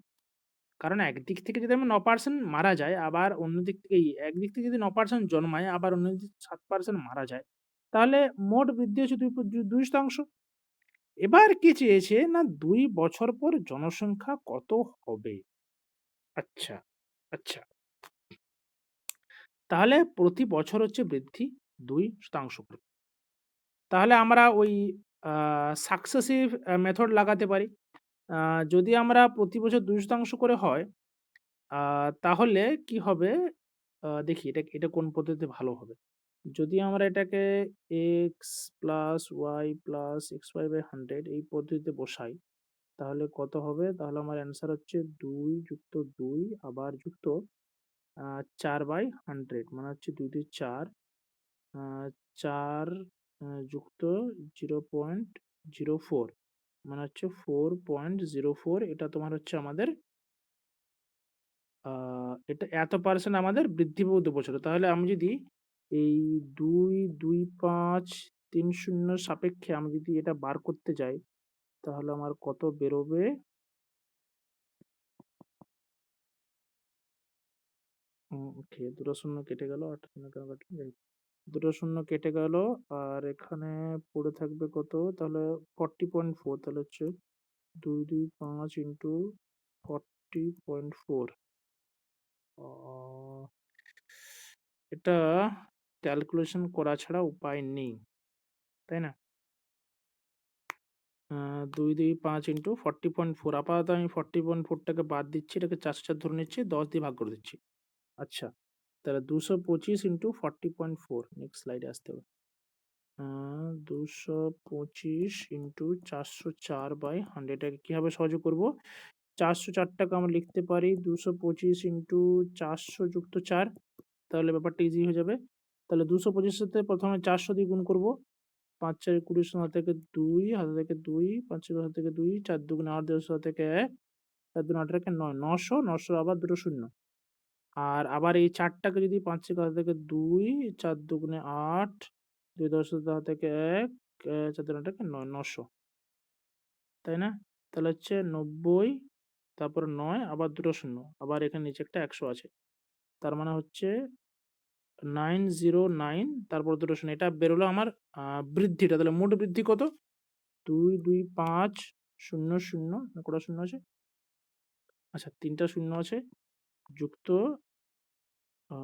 কারণ একদিক থেকে যদি আমার ৯% মারা যায়, আবার অন্যদিক থেকে একদিক থেকে যদি ৯% জন্মায়, আবার অন্যদিক ৭% মারা যায়, তাহলে মোট বৃদ্ধি হচ্ছে ২%। এবার কি চেয়েছে না ২ বছর পর জনসংখ্যা কত হবে? আচ্ছা, আচ্ছা। তাহলে প্রতি বছর হচ্ছে বৃদ্ধি ২% করে। তাহলে আমরা ওই আ সাকসেসিভ মেথড লাগাতে পারি। আ যদি আমরা প্রতি বছর ২% করে হয়, আ তাহলে কি হবে? দেখি এটা কোন পদ্ধতিতে ভালো হবে। যদি আমরা এটাকে x plus y plus xy/100 এই পদ্ধতিতে বসাই, তাহলে কত হবে? তাহলে আমার অ্যান্সার হচ্ছে ২ যুক্ত ২ আবার যুক্ত 4/100 মানে হচ্ছে ২ ২ ৪, আ ৪ যুক্ত 0.04 মানে হচ্ছে 4.04, এটা তোমার হচ্ছে আমাদের আ এটা এত পার্সেন্ট আমাদের বৃদ্ধি পাবে ২ বছরে। তাহলে আমি যদি এই ২, ২,৫, ৩,০০ সাপেক্ষে আমি যদি এটা বার করতে যাই, তাহলে আমার কত বেরোবে? ওকে, ২ টা শূন্য কেটে গেল। ৮ শূন্য কেন কাটলো? যাই হোক। ২ টা শূন্য কেটে গেল। আর এখানে পড়ে থাকবে কত? তাহলে 40.4, তাহলে হচ্ছে ২, ২, ৫ ইন্টু 40.4। অ এটা ক্যালকুলেশন করা ছাড়া উপায় নেই, তাই না? ২, ২, ৫ ইন্টু 40.4, আপাতত আমি 40.4 টাকে বাদ দিচ্ছি। এটাকে ৪ ধরে নিচ্ছি। ১০ দিয়ে ভাগ করে দিচ্ছি। আচ্ছা, তাহলে ২২৫ ইন্টু 40.4, নেক্সট স্লাইডে আসতে হবে। আ ২২৫ ইন্টু ৪০৪/100, এটাকে কিভাবে সহজে করব? ৪০৪ টাকে আমরা লিখতে পারি ২২৫ ইন্টু ৪০০ যুক্ত ৪, তাহলে ব্যাপারটা ইজি হয়ে যাবে। তাহলে ২২৫ সাথে প্রথমে ৪০০ দিয়ে গুণ করব। ৫ ৪ ২০, হাতে থেকে ২, হাতে থেকে ২, ৫ ছয় হাতে থেকে ২, ৪ দুগুণে ৮, ২ হাতে থেকে ১, ৪ দুগুণে ৮ একে ৯, ৯০০, ৯০০ আবার দুটো শূন্য। আর আবার এই ৪ টাকে যদি ৫ এর হাতে থেকে ২, ৪ দুগুণে ৮, ২ ১০ হাতে থেকে ১, ৪ দুগুণে ৮ একে ৯, ৯০০, তাই না? তাহলে হচ্ছে ৯০, তারপরে ৯, আবার দুটো শূন্য, আবার এখানে নিচে একটা ১০০ আছে। তার মানে হচ্ছে 909, তারপর দুটো শূন্য। এটা বেরোলো আমার আ বৃদ্ধিটা। তাহলে মোট বৃদ্ধি কত? ২, ২, ৫, ০, ০, না কটা শূন্য আছে? আচ্ছা, ৩ টা শূন্য আছে। যুক্ত আ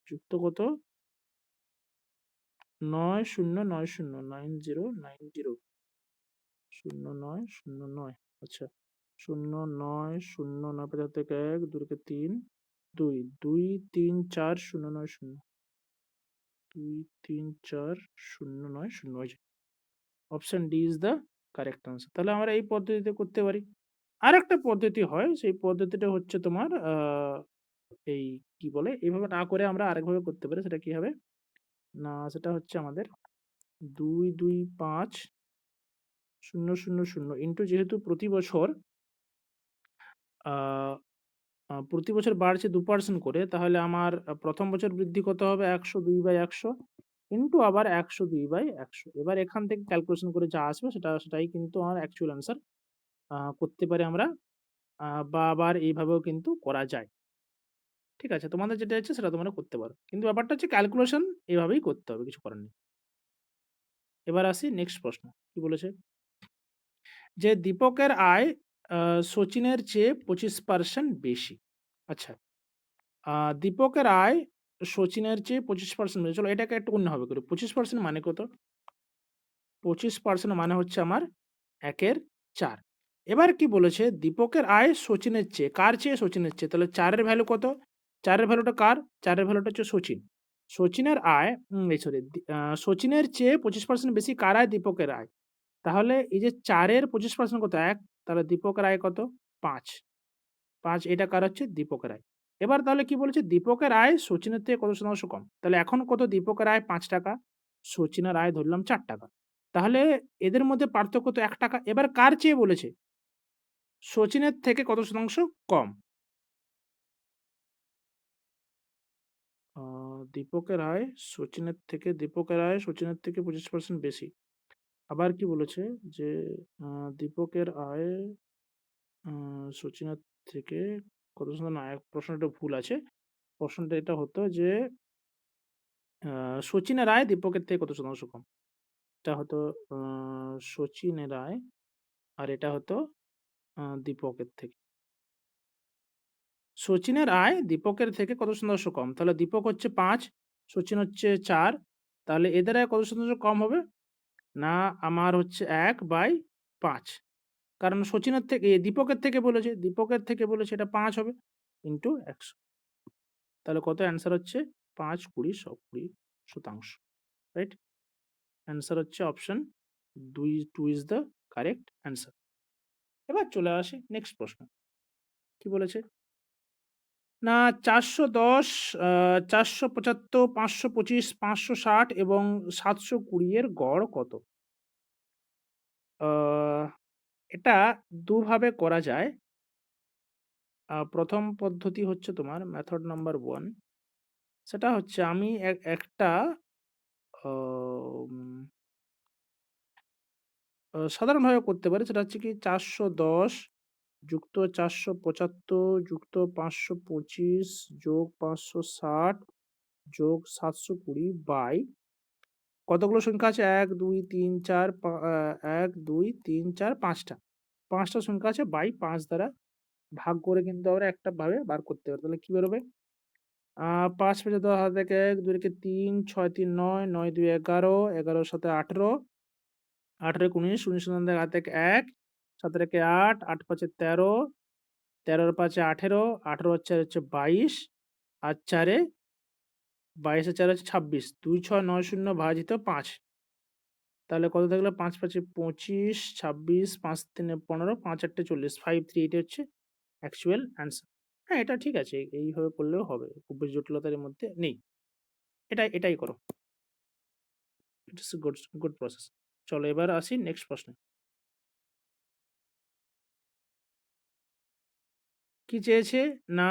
যুক্ত কত? ৯০৯০, ৯০৯০, ০৯০৯। আচ্ছা, ০৯০৯ ৫ থেকে ১, ২ থেকে ৩, ২, ২, ৩, ৪, ০৯০, ২, ৩, ৪, ০৯০ হয়েছে। Option D is the correct answer. তাহলে আমরা এই পদ্ধতিতে করতে পারি। আরেকটা পদ্ধতি হয়, সেই পদ্ধতিটা হচ্ছে তোমার এই কি বলে? এভাবে না করে আমরা আরেকভাবে করতে পারি। সেটা কি হবে? না, সেটা হচ্ছে আমাদের ২, ২, ৫, ০, ০, ০ ইন্টু যেহেতু প্রতি বছর আ আ প্রতি বছর বাড়ছে ২% করে, তাহলে আমার ১ম বছর বৃদ্ধি কত হবে? ১০২/১০০ ইন্টু আবার ১০২/১০০। এবার এখান থেকে ক্যালকুলেশন করে যা আসবে সেটাই কিন্তু আমার অ্যাকচুয়াল অ্যান্সার। করতে পারি আমরা, বা আবার এইভাবেও কিন্তু করা যায়। ঠিক আছে? তোমাদের যেটা ইচ্ছে সেটা তোমরা করতে পারো। কিন্তু ব্যাপারটা হচ্ছে ক্যালকুলেশন এভাবেই করতে হবে, কিছু করার নেই। এবার আসি নেক্সট প্রশ্ন। কি বলেছে? যে দীপকের আয় আ সচিনের চেয়ে 25% বেশি। আচ্ছা, আ দীপকের আয় সচিনের চেয়ে 25% বেশি। চলো এটাকে একটু অন্যভাবে করি। 25% মানে কত? 25% মানে হচ্ছে আমার ১ এর ৪। এবার কি বলেছে? দীপকের আয় সচিনের চেয়ে। কার চেয়ে? সচিনের চেয়ে। তাহলে ৪ এর ভ্যালু কত? ৪ এর ভ্যালুটা কার? ৪ এর ভ্যালুটা হচ্ছে সচিন। সচিনের আয় এই সরি সচিনের চেয়ে 25% বেশি কার আয়? দীপকের আয়। তাহলে এই যে ৪ এর 25% কত? ১, তাহলে দীপকের আয় কত? ৫। ৫ এটা কার হচ্ছে? দীপকের আয়। এবার তাহলে কি বলেছে? দীপকের আয় সচিনের থেকে কত শতাংশ কম? তাহলে এখন কত? দীপকের আয় ৳৫, সচিনের আয় ধরলাম ৳৪। তাহলে এদের মধ্যে পার্থক্য তো ৳১। এবার কার চেয়ে বলেছে? সচিনের থেকে কত শতাংশ কম? আ দীপকের আয় সচিনের থেকে 25% বেশি। আবার কি বলেছে? যে আ দীপকের আয় আ সচিনের থেকে কত শতাংশ না, প্রশ্নটা একটু ভুল আছে। প্রশ্নটা এটা হতো যে আ সচিনের আয় দীপকের থেকে কত শতাংশ কম? এটা হতো আ সচিনের আয় আর এটা হতো দীপকের থেকে। সচিনের আয় দীপকের থেকে কত শতাংশ কম? তাহলে দীপক হচ্ছে ৫, সচিন হচ্ছে ৪। তাহলে এদের আয় কত শতাংশ কম হবে? না, আমার হচ্ছে ১/৫। কারণ সচিনের থেকে দীপকের থেকে বলেছে, এটা ৫ হবে ইন্টু ১০০। তাহলে কত অ্যান্সার হচ্ছে ৫, ২০, ২০% রাইট? অ্যান্সার হচ্ছে option 2 is the correct answer. এবার চলে আসি নেক্সট প্রশ্ন। কি বলেছে? না ৪১০, ৪৭৫, ৫২৫, ৫৬০ এবং ৭২০ এর গড় কত? আ এটা দুভাবে করা যায়। ১ম পদ্ধতি হচ্ছে তোমার মেথড নাম্বার 1, সেটা হচ্ছে আমি একটা উম সাধারণভাবে করতে পারি। সেটা হচ্ছে কি ৪১০ যুক্ত ৪৭৫ যুক্ত ৫২৫ যোগ ৫৬০ যোগ ৭২০ বাই কতগুলো সংখ্যা আছে? ১, ২, ৩, ৪ ১, ২, ৩, ৪ ৫ টা। ৫ টা সংখ্যা আছে বাই ৫ দ্বারা ভাগ করে কিন্তু আমরা একটা ভাবে বার করতে পারি। তাহলে কি বেরোবে? ৫ ৫ ১০ হাতে থেকে ১, ২ একে ৩, ৬ ৩ ৯, ৯ ২ ১১, ১১ র সাথে ১৮, ১৮ একে ১৯, ১৯ হাত থেকে ১, ৭ এর একে ৮, ৮ ৫ এ ১৩, ১৩ র ৫ এ ১৮, ১৮ আর ৪ হচ্ছে ২২, আর ৪ এ ২২ আর ৪ হচ্ছে ২৬। ২ ৬ ৯ ০ ভাজিত ৫। তাহলে কত থাকলো? ৫ ৫ এ ২৫, ২৬, ৫ ৩ এ ১৫, ৫ ৮ এ ৪০, 538 হচ্ছে অ্যাকচুয়াল অ্যান্সার। হ্যাঁ, এটা ঠিক আছে। এইভাবে করলেও হবে। খুব বেশি জটিলতার এর মধ্যে নেই। এটাই করো। ইট ইস গুড প্রসেস। চলো এবার আসি নেক্সট প্রশ্নে। কি চেয়েছে? না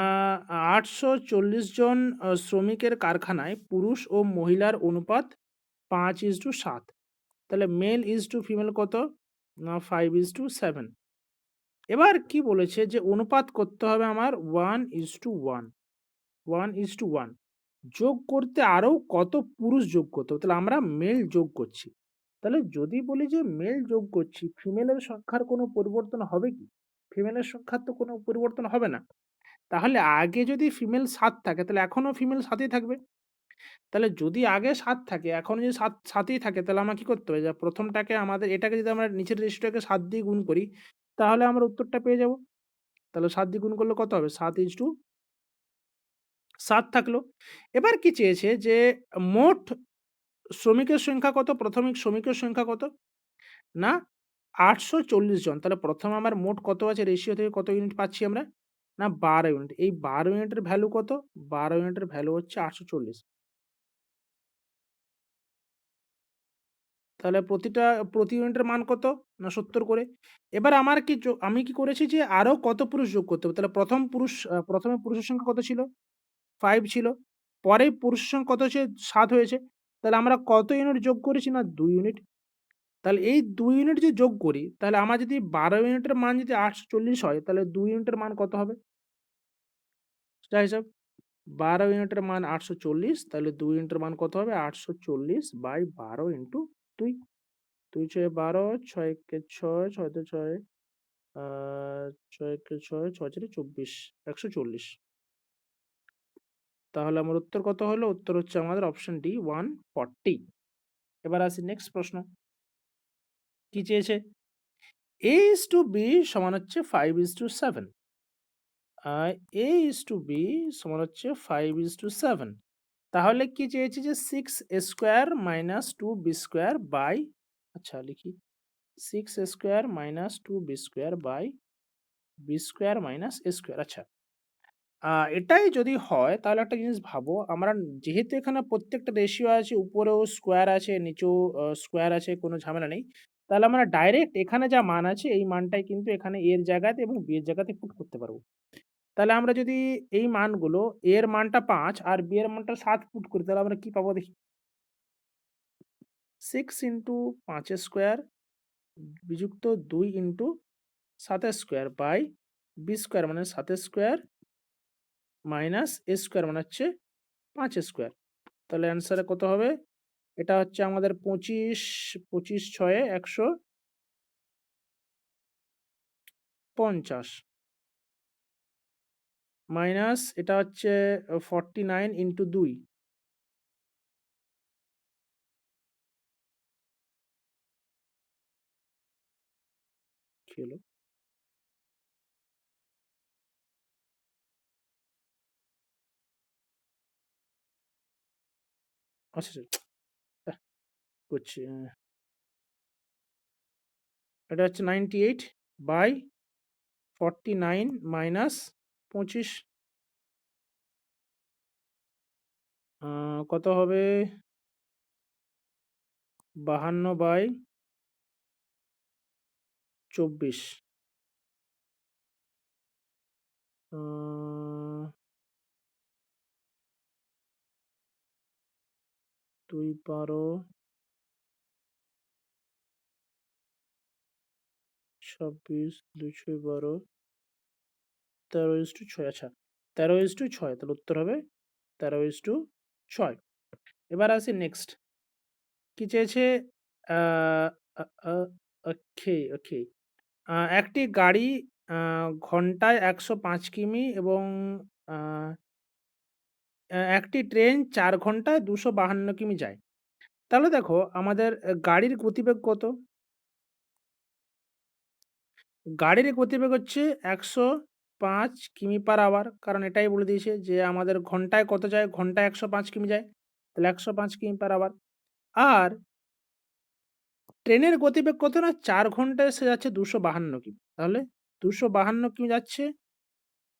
৮৪০ জন শ্রমিকের কারখানায় পুরুষ ও মহিলার অনুপাত ৫:৭। তাহলে মেল ইস টু ফিমেল কত? না 5:7। এবার কি বলেছে? যে অনুপাত করতে হবে আমার 1:1, 1:1। যোগ করতে আরো কত পুরুষ যোগ করতে হবে? তাহলে আমরা মেল যোগ করছি। তাহলে যদি বলি যে মেল যোগ করছি, ফিমেলের সংখ্যার কোনো পরিবর্তন হবে কি? ফিমেলের সংখ্যার তো কোনো পরিবর্তন হবে না। তাহলে আগে যদি ফিমেল ৭ থাকে তাহলে এখনো ফিমেল ৭ ই থাকবে। তাহলে যদি আগে ৭ থাকে এখনো যদি ৭ ই থাকে তাহলে আমার কি করতে হবে? যে ১ম টাকে আমাদের এটাকে যদি আমরা নিচের রেশিওটাকে ৭ দিয়ে গুণ করি তাহলে আমরা উত্তরটা পেয়ে যাব। তাহলে ৭ দিয়ে গুণ করলে কত হবে? 7:7 থাকলো। এবার কি চেয়েছে? যে মোট শ্রমিকের সংখ্যা কত? প্রাথমিক শ্রমিকের সংখ্যা কত? না ৮৪০ জন। তাহলে ১ম আমার মোট কত আছে? রেশিও থেকে কত ইউনিট পাচ্ছি আমরা? না ১২ ইউনিট। এই ১২ ইউনিটের ভ্যালু কত? ১২ ইউনিটের ভ্যালু হচ্ছে ৮৪০। তাহলে প্রতি ইউনিটের মান কত? না ৭০ করে। এবার আমার কি আমি কি করেছি যে আরো কত পুরুষ যোগ করতে হবে। তাহলে ১ম এ পুরুষের সংখ্যা কত ছিল? ৫ ছিল। পরে পুরুষের সংখ্যা কত হয়েছে? ৭ হয়েছে। তাহলে আমরা কত ইউনিট যোগ করেছি? না ২ ইউনিট। তাহলে এই ২ ইউনিট যদি যোগ করি, তাহলে আমার যদি ১২ ইউনিটের মান যদি ৮৪০ হয়, তাহলে ২ ইউনিটের মান কত হবে? সোজা হিসাব। 12 ইউনিটের মান 840, তাহলে 2 ইউনিটের মান কত হবে? 840/12 ইন্টু 2। 2 ছয়ে 12, 6 একে 6, 6 তে 6, আ 6 একে 6, 6 চারে 24, 140। তাহলে আমার উত্তর কত হলো? উত্তর হচ্ছে আমাদের অপশন ডি 140। এবার আসি নেক্সট প্রশ্ন। কি চেয়েছে? A:B সমান হচ্ছে 5:7। আ A:B সমান হচ্ছে 5:7। তাহলে কি চেয়েছে যে 6 square minus 2b square by, আচ্ছা লিখি, 6 square minus 2b square by b square minus a square. আচ্ছা, এটাই যদি হয় তাহলে একটা জিনিস ভাবো, আমরা যেহেতু এখানে প্রত্যেকটা রেশিও আছে, উপরেও স্কোয়ার আছে, নিচেও স্কোয়ার আছে, কোনো ঝামেলা নেই। তাহলে আমরা ডাইরেক্ট এখানে যা মান আছে এই মানটাই কিন্তু এখানে a এর জায়গাতে এবং b এর জায়গাতে পুট করতে পারবো। তাহলে আমরা যদি এই মানগুলো a এর মানটা 5 আর b এর মানটা 7 পুট করি, তাহলে আমরা কি পাবো দেখি? 6 ইন্টু 5 স্কোয়ার বিযুক্ত 2 into 7 square by B square মানে 7 স্কোয়ার মাইনাস এ স্কোয়ার মানে হচ্ছে 5 স্কোয়ার। তাহলে অ্যান্সারে কত হবে? এটা হচ্ছে আমাদের 25, 25 ছয়ে 150 মাইনাস এটা হচ্ছে 49 ইন্টু 2। কি হলো? আচ্ছা, আচ্ছা, করছি। এটা হচ্ছে 98 বাই 49 মাইনাস 25, কত হবে? 52 বাই 24। আ 2 12, 26, 2 6 12, 13:6। আচ্ছা, 13:6, তাহলে উত্তর হবে 13:6। এবার আসি নেক্সট। কি চেয়েছে? আ আ আ ওকে, ওকে। একটি গাড়ি আ ঘন্টায় ১০৫ কিমি এবং আ একটি ট্রেন ৪ ঘন্টায় ২৫২ কিমি যায়। তাহলে দেখো আমাদের গাড়ির গতিবেগ কত? গাড়ির গতিবেগ হচ্ছে ১০৫ কিমি/আওয়ার, কারণ এটাই বলে দিয়েছে যে আমাদের ঘন্টায় কত যায়? ঘন্টায় ১০৫ কিমি যায়। তাহলে ১০৫ কিমি/আওয়ার। আর ট্রেনের গতিবেগ কত না? ৪ ঘন্টায় সে যাচ্ছে ২৫২ কিমি। তাহলে ২৫২ কিমি যাচ্ছে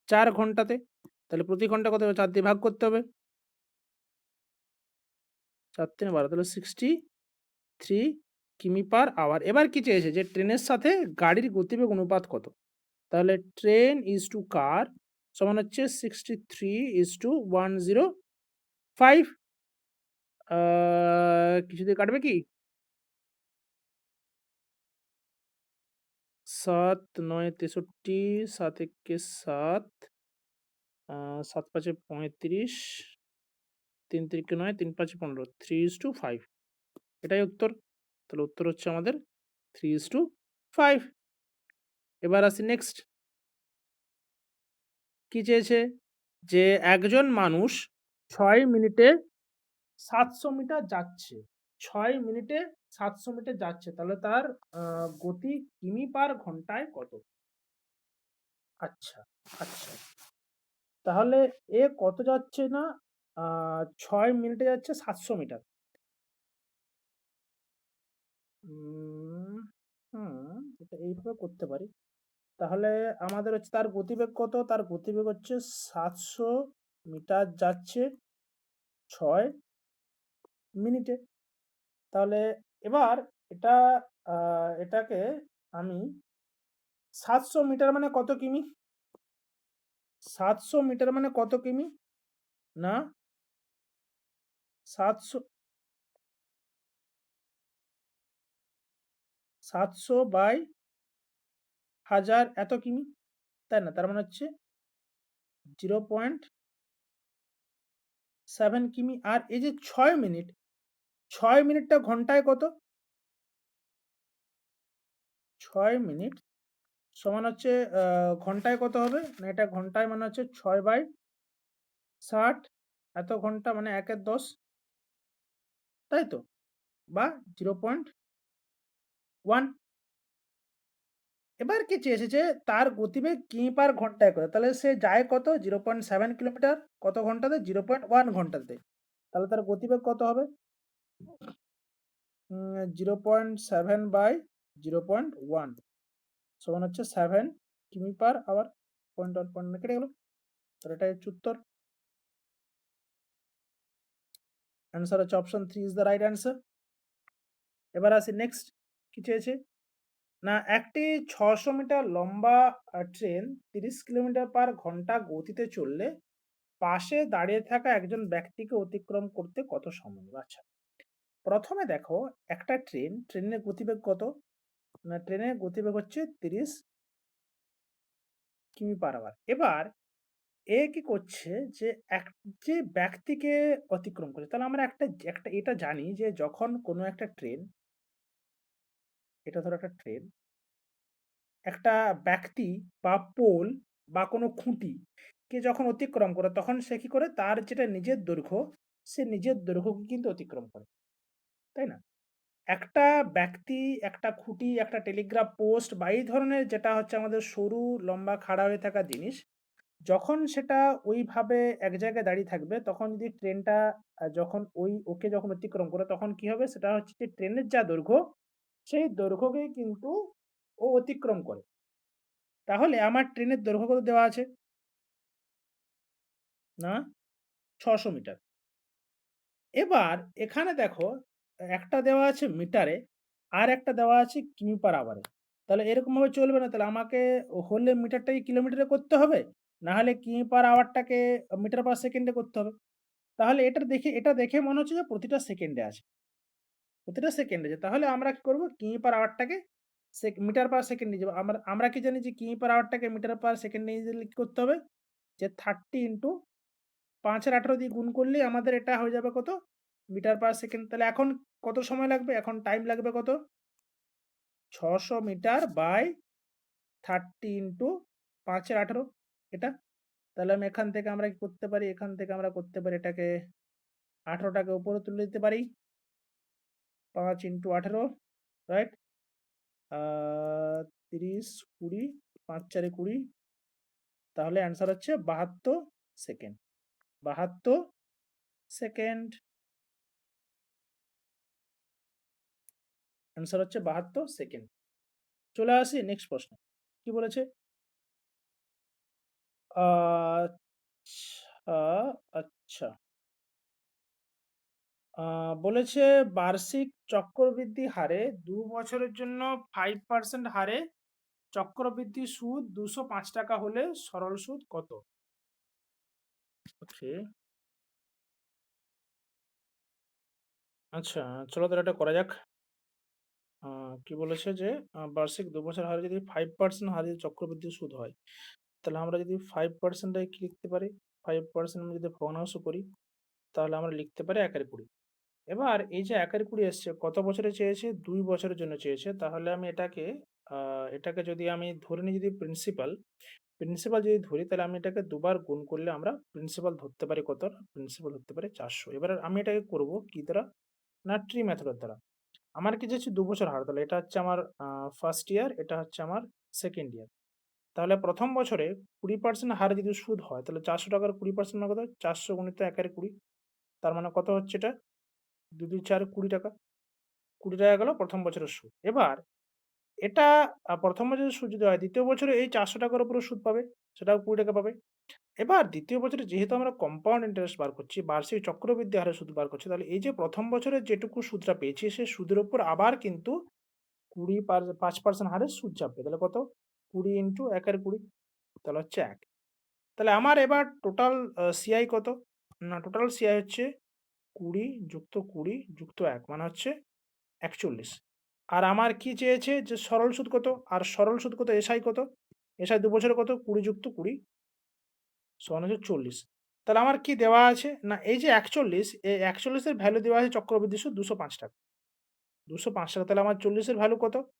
৪ ঘন্টাতে। তাহলে প্রতি ঘন্টা কত হবে? ৪ দিয়ে ভাগ করতে হবে। ৪ ৩ ১২, তাহলে 63 কিমি/আওয়ার। এবার কি চেয়েছে? যে ট্রেনের সাথে গাড়ির গতিবেগ অনুপাত কত? তাহলে ট্রেন ইজ টু কার সমান হচ্ছে 63:105। আ কিছু দিয়ে কাটবে কি? ৭ ৯ ৬৩, ৭ একে ৭, ৭ ৫ ৩৫, ৩ তিরিকে ৯, ৩ ৫ ১৫, 3:5। এটাই উত্তর। তাহলে উত্তর হচ্ছে আমাদের 3:5। এবার আসি নেক্সট। কি চেয়েছে? যে একজন মানুষ ৬ মিনিটে ৭০০ মিটার যাচ্ছে। ৬ মিনিটে ৭০০ মিটার যাচ্ছে। তাহলে তার আ গতি কিমি/ঘন্টায় কত? আচ্ছা, আচ্ছা। তাহলে এ কত যাচ্ছে না? আ ৬ মিনিটে যাচ্ছে ৭০০ মিটার। উম এটা এইভাবে করতে পারি। তাহলে আমাদের হচ্ছে তার গতিবেগ কত? তার গতিবেগ হচ্ছে ৭০০ মিটার যাচ্ছে ৬ মিনিটে। তাহলে এবার এটা, আ এটাকে আমি ৭০০ মিটার মানে কত কিমি? ৭০০ মিটার মানে কত কিমি? না, ৭০০, ৭০০/1000 এত কিমি, তাই না? তার মানে হচ্ছে 7 কিমি, আর এই যে 6 মিনিট, 6 মিনিটটা ঘন্টায় কত? 6 মিনিট সমান হচ্ছে ঘন্টায় কত হবে? না এটা ঘন্টায় মানে হচ্ছে 6/60, এত ঘন্টা মানে 1 এর 10, তাই তো? বা 0.1। এবার কি চেয়েছে যে তার গতিবেগ কিমি পার ঘন্টায় কত? তাহলে সে যায় কত? 0.7 কিলোমিটার কত ঘন্টাতে? 0.1 ঘন্টাতে। তাহলে তার গতিবেগ কত হবে? 0.7/0.1 সমান হচ্ছে 7 কিমি পার আওয়ার। পয়েন্ট 1 পয়েন্ট কেটে গেল। তাহলে এটা হচ্ছে উত্তর। অ্যান্সার হচ্ছে option 3 is the right answer. এবার আসি নেক্সট, কি চেয়েছে? না একটি 600 মিটার লম্বা ট্রেন 30 কিলোমিটার পার ঘন্টা গতিতে চললে পাশে দাঁড়িয়ে থাকা একজন ব্যক্তিকে অতিক্রম করতে কত সময় নেবে? আচ্ছা, প্রথমে দেখো একটা ট্রেনের গতিবেগ কত? না ট্রেনের গতিবেগ হচ্ছে 30 কিমি পার আওয়ার। এবার এ কি করছে যে যে ব্যক্তিকে অতিক্রম করছে, তাহলে আমরা একটা একটা এটা জানি যে যখন কোনো একটা ট্রেন, এটা ধরো একটা ট্রেন, একটা ব্যক্তি বা পোল বা কোনো খুঁটি কে যখন অতিক্রম করে তখন সে কি করে? তার যেটা নিজের দৈর্ঘ্য, সে নিজের দৈর্ঘ্যকে কিন্তু অতিক্রম করে, তাই না? একটা ব্যক্তি, একটা খুঁটি, একটা টেলিগ্রাফ পোস্ট বা এই ধরনের যেটা হচ্ছে আমাদের সরু লম্বা খাড়া হয়ে থাকা জিনিস, যখন সেটা ওইভাবে এক জায়গায় দাঁড়িয়ে থাকবে তখন যদি ট্রেনটা যখন ওকে যখন অতিক্রম করে তখন কি হবে? সেটা হচ্ছে যে ট্রেনের যা দৈর্ঘ্য, সেই দৈর্ঘ্যকেই কিন্তু ও অতিক্রম করে। তাহলে আমার ট্রেনের দৈর্ঘ্য কত দেওয়া আছে? না ৬০০ মিটার। এবার এখানে দেখো একটা দেওয়া আছে মিটারে, আর একটা দেওয়া আছে কিমি পার আওয়ারে। তাহলে এরকমভাবে চলবে না। তাহলে আমাকে হলে মিটারটাকে কিলোমিটারে করতে হবে, না হলে কিমি পার আওয়ারটাকে মিটার পার সেকেন্ডে করতে হবে। তাহলে এটা দেখে মনে হচ্ছে যে প্রতিটা সেকেন্ডে আছে। প্রতিটা সেকেন্ডে আছে। তাহলে আমরা কি করব? কিমি পার আওয়ারটাকে মিটার পার সেকেন্ড নিয়ে যাবো। আমরা আমরা কি জানি যে কিমি পার আওয়ারটাকে মিটার পার সেকেন্ড নিয়ে গেলে কি করতে হবে? যে 30 ইন্টু ৫ এর ১৮ দিয়ে গুণ করলেই আমাদের এটা হয়ে যাবে কত? Metre per second. তাহলে এখন কত সময় লাগবে? এখন টাইম লাগবে কত? ৬০০ মিটার বাই 30 ইন্টু ৫ এর ১৮, এটা। তাহলে আমি এখান থেকে আমরা কি করতে পারি? এখান থেকে আমরা করতে পারি এটাকে ১৮ টাকে উপরে তুলে দিতে পারি। ৫ ইন্টু ১৮, রাইট? আ ৩০, ২০, ৫ ৪ ২০, তাহলে অ্যান্সার হচ্ছে ৭২ সেকেন্ড। ৭২ সেকেন্ড। অ্যান্সার হচ্ছে ৭২ সেকেন্ড। চলে আসি নেক্সট প্রশ্নে। কি বলেছে? আচ্ছা, আচ্ছা। বলেছে বার্ষিক চক্রবৃদ্ধি হারে ২ বছরের জন্য 5% হারে চক্রবৃদ্ধি সুদ ৳২০৫ হলে সরল সুদ কত? ওকে। আচ্ছা, চলো তাহলে এটা করা যাক। আ কি বলেছে যে বার্ষিক ২ বছর হারে যদি 5% হারে চক্রবৃদ্ধি সুদ হয়, তাহলে আমরা যদি 5% টাকে কি লিখতে পারি? 5% আমরা যদি ভগ্নাংশ করি, তাহলে আমরা লিখতে পারি ১/২০। এবার এই যে ১/২০ এসছে কত বছরে চেয়েছে? ২ বছরের জন্য চেয়েছে। তাহলে আমি আ এটাকে যদি আমি ধরে নিই, যদি প্রিন্সিপাল যদি ধরি, তাহলে আমি এটাকে দুবার গুণ করলে আমরা প্রিন্সিপাল ধরতে পারি কত? প্রিন্সিপাল ধরতে পারি ৪০০। এবার আমি এটাকে করব কি দ্বারা? না ট্রি মেথড এর দ্বারা। আমার কি চাইছে ২ বছর হার, তাহলে এটা হচ্ছে আমার ফার্স্ট ইয়ার, এটা হচ্ছে আমার সেকেন্ড ইয়ার। তাহলে ১ম বছরে ২০% হারে যদি সুদ হয় তাহলে ৳৪০০ র ২০% মানে কত? ৪০০ গুণিত ১/২০। তার মানে কত হচ্ছে এটা? ২ ২ ৪ ৳২০। ৳২০ গেল ১ম বছরের সুদ। এবার এটা ১ম বছরের সুদ যদি হয়, ২য় বছরে এই ৳৪০০ র উপরেও সুদ পাবে, সেটাও ৳২০ পাবে। এবার ২য় বছরে যেহেতু আমরা কম্পাউন্ড ইন্টারেস্ট বার করছি, বার্ষিক চক্রবৃদ্ধি হারে সুদ বার করছি, তাহলে এই যে ১ম বছরে যেটুকু সুদটা পেয়েছি, সে সুদের উপর আবার কিন্তু ৫% হারে সুদ চাপবে। তাহলে কত? ২০ ইন্টু ১/২০, তাহলে হচ্ছে ১। তাহলে আমার এবার টোটাল সিআই কত? না টোটাল সিআই হচ্ছে ২০ যুক্ত ২০ যুক্ত ১ মানে হচ্ছে ৪১। আর আমার কি চেয়েছে যে সরল সুদ কত? আর সরল সুদ কত? এসআই কত? এসআই ২ বছরে কত? ২০ যুক্ত ২০ সমান হচ্ছে ৪০। তাহলে আমার কি দেওয়া আছে? না এই যে ৪১, এই ৪১ এর ভ্যালু দেওয়া আছে চক্রবৃদ্ধি সুদ ৳২০৫ ৳২০৫ তাহলে আমার ৪০ এর ভ্যালু কত?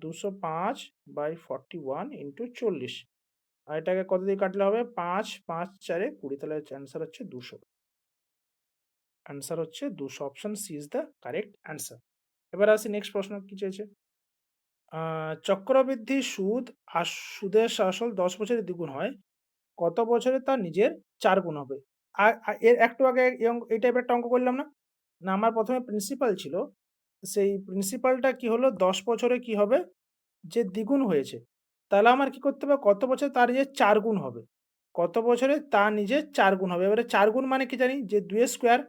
২০৫/41 ইন্টু ৪০ আর এটাকে কত দিয়ে কাটলে হবে? ৫, ৫ ৪ এ ২০ তাহলে অ্যান্সার হচ্ছে ২০০। অ্যান্সার হচ্ছে ২০০ option C is the correct answer. এবার আসি নেক্সট প্রশ্ন কি চেয়েছে? আ চক্রবৃদ্ধি সুদ সুদের আসল ১০ বছরে দ্বিগুণ হয়। কত বছরে তার নিজের ৪ গুণ হবে? এর একটু আগে এই টাইপের একটা অঙ্ক করলাম না? না আমার ১ম এ প্রিন্সিপাল ছিল। সেই প্রিন্সিপালটা কি হলো ১০ বছরে কি হবে? যে দ্বিগুণ হয়েছে। তাহলে আমার কি করতে হবে? কত বছরে তার নিজের ৪ গুণ হবে? কত বছরে তার নিজের ৪ গুণ হবে? এবারে ৪ গুণ মানে কি জানি? যে ২ এর স্কোয়ার।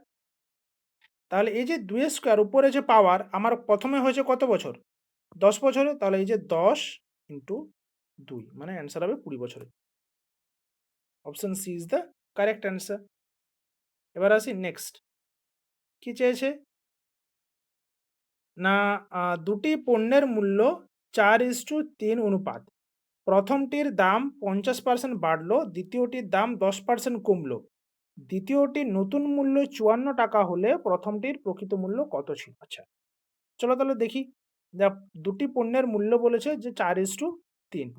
তাহলে এই যে ২ এর স্কোয়ার উপরে যে পাওয়ার আমার ১ম এ হয়েছে কত বছর? ১০ বছরে। তাহলে এই যে ১০ ইন্টু ২ মানে অ্যান্সার হবে ২০ বছরে। Option C is the correct answer. এবার আসি নেক্সট। কি চেয়েছে? না ২ টি পণ্যের মূল্য ৪:৩ অনুপাত। প্রথমটির দাম ৫০% বাড়লো, দ্বিতীয়টির দাম ১০% কমলো। দ্বিতীয়টির নতুন মূল্য ৳৫৪ হলে প্রথমটির প্রকৃত মূল্য কত ছিল? আচ্ছা, চলো তাহলে দেখি। যা ২ টি পণ্যের মূল্য বলেছে যে ৪:৩।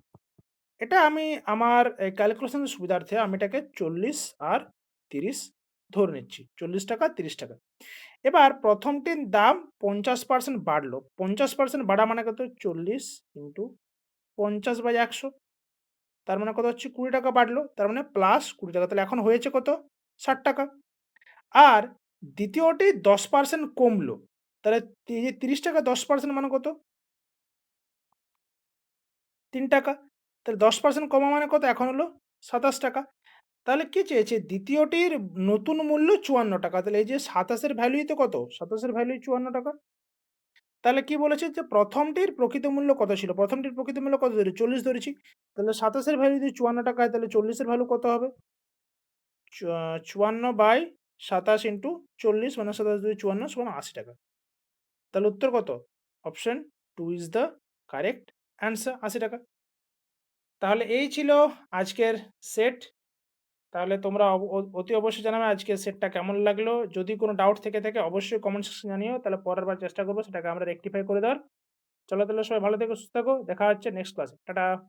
এটা আমি আমার ক্যালকুলেশনের সুবিধার্থে আমি এটাকে ৪০ আর ৩০ ধরে নিচ্ছি। ৳৪০ ৳৩০। এবার প্রথমটির দাম ৫০% বাড়লো। ৫০% বাড়া মানে কত? ৪০ ইন্টু ৫০/১০০ তার মানে কত হচ্ছে? ৳২০ বাড়লো। তার মানে প্লাস ৳২০ তাহলে এখন হয়েছে কত? ৳৬০। আর দ্বিতীয়টি ১০% কমলো। তাহলে এই যে ৳৩০ ১০% মানে কত? ৳৩। তাহলে ১০% কমা মানে কত? এখন হলো ৳২৭। তাহলে কি চেয়েছে? দ্বিতীয়টির নতুন মূল্য ৳৫৪। তাহলে এই যে ২৭ এর ভ্যালুই তো কত? ২৭ এর ভ্যালুই ৳৫৪। তাহলে কি বলেছে? যে প্রথমটির প্রকৃত মূল্য কত ছিল? প্রথমটির প্রকৃত মূল্য কত ধরেছি? ৪০ ধরেছি। তাহলে ২৭ এর ভ্যালু যদি ৳৫৪ হয় তাহলে ৪০ এর ভ্যালু কত হবে? ৫৪/২৭ ইন্টু ৪০ মানে ২৭ × ৫৪ সমান ৳৮০। তাহলে উত্তর কত? Option 2 is the correct answer ৳৮০। তাহলে এই ছিল আজকের সেট। তাহলে তোমরা অতি অবশ্যই জানাবে আজকের সেটটা কেমন লাগলো। যদি কোনো ডাউট থেকে থাকে অবশ্যই কমেন্ট সেকশনে জানিও। তাহলে পরের বার চেষ্টা করব সেটাকে আমরা রেকটিফাই করে দেওয়ার। চলো তাহলে সবাই ভালো থেকো, সুস্থ থাকো। দেখা হচ্ছে নেক্সট ক্লাসে। টাটা।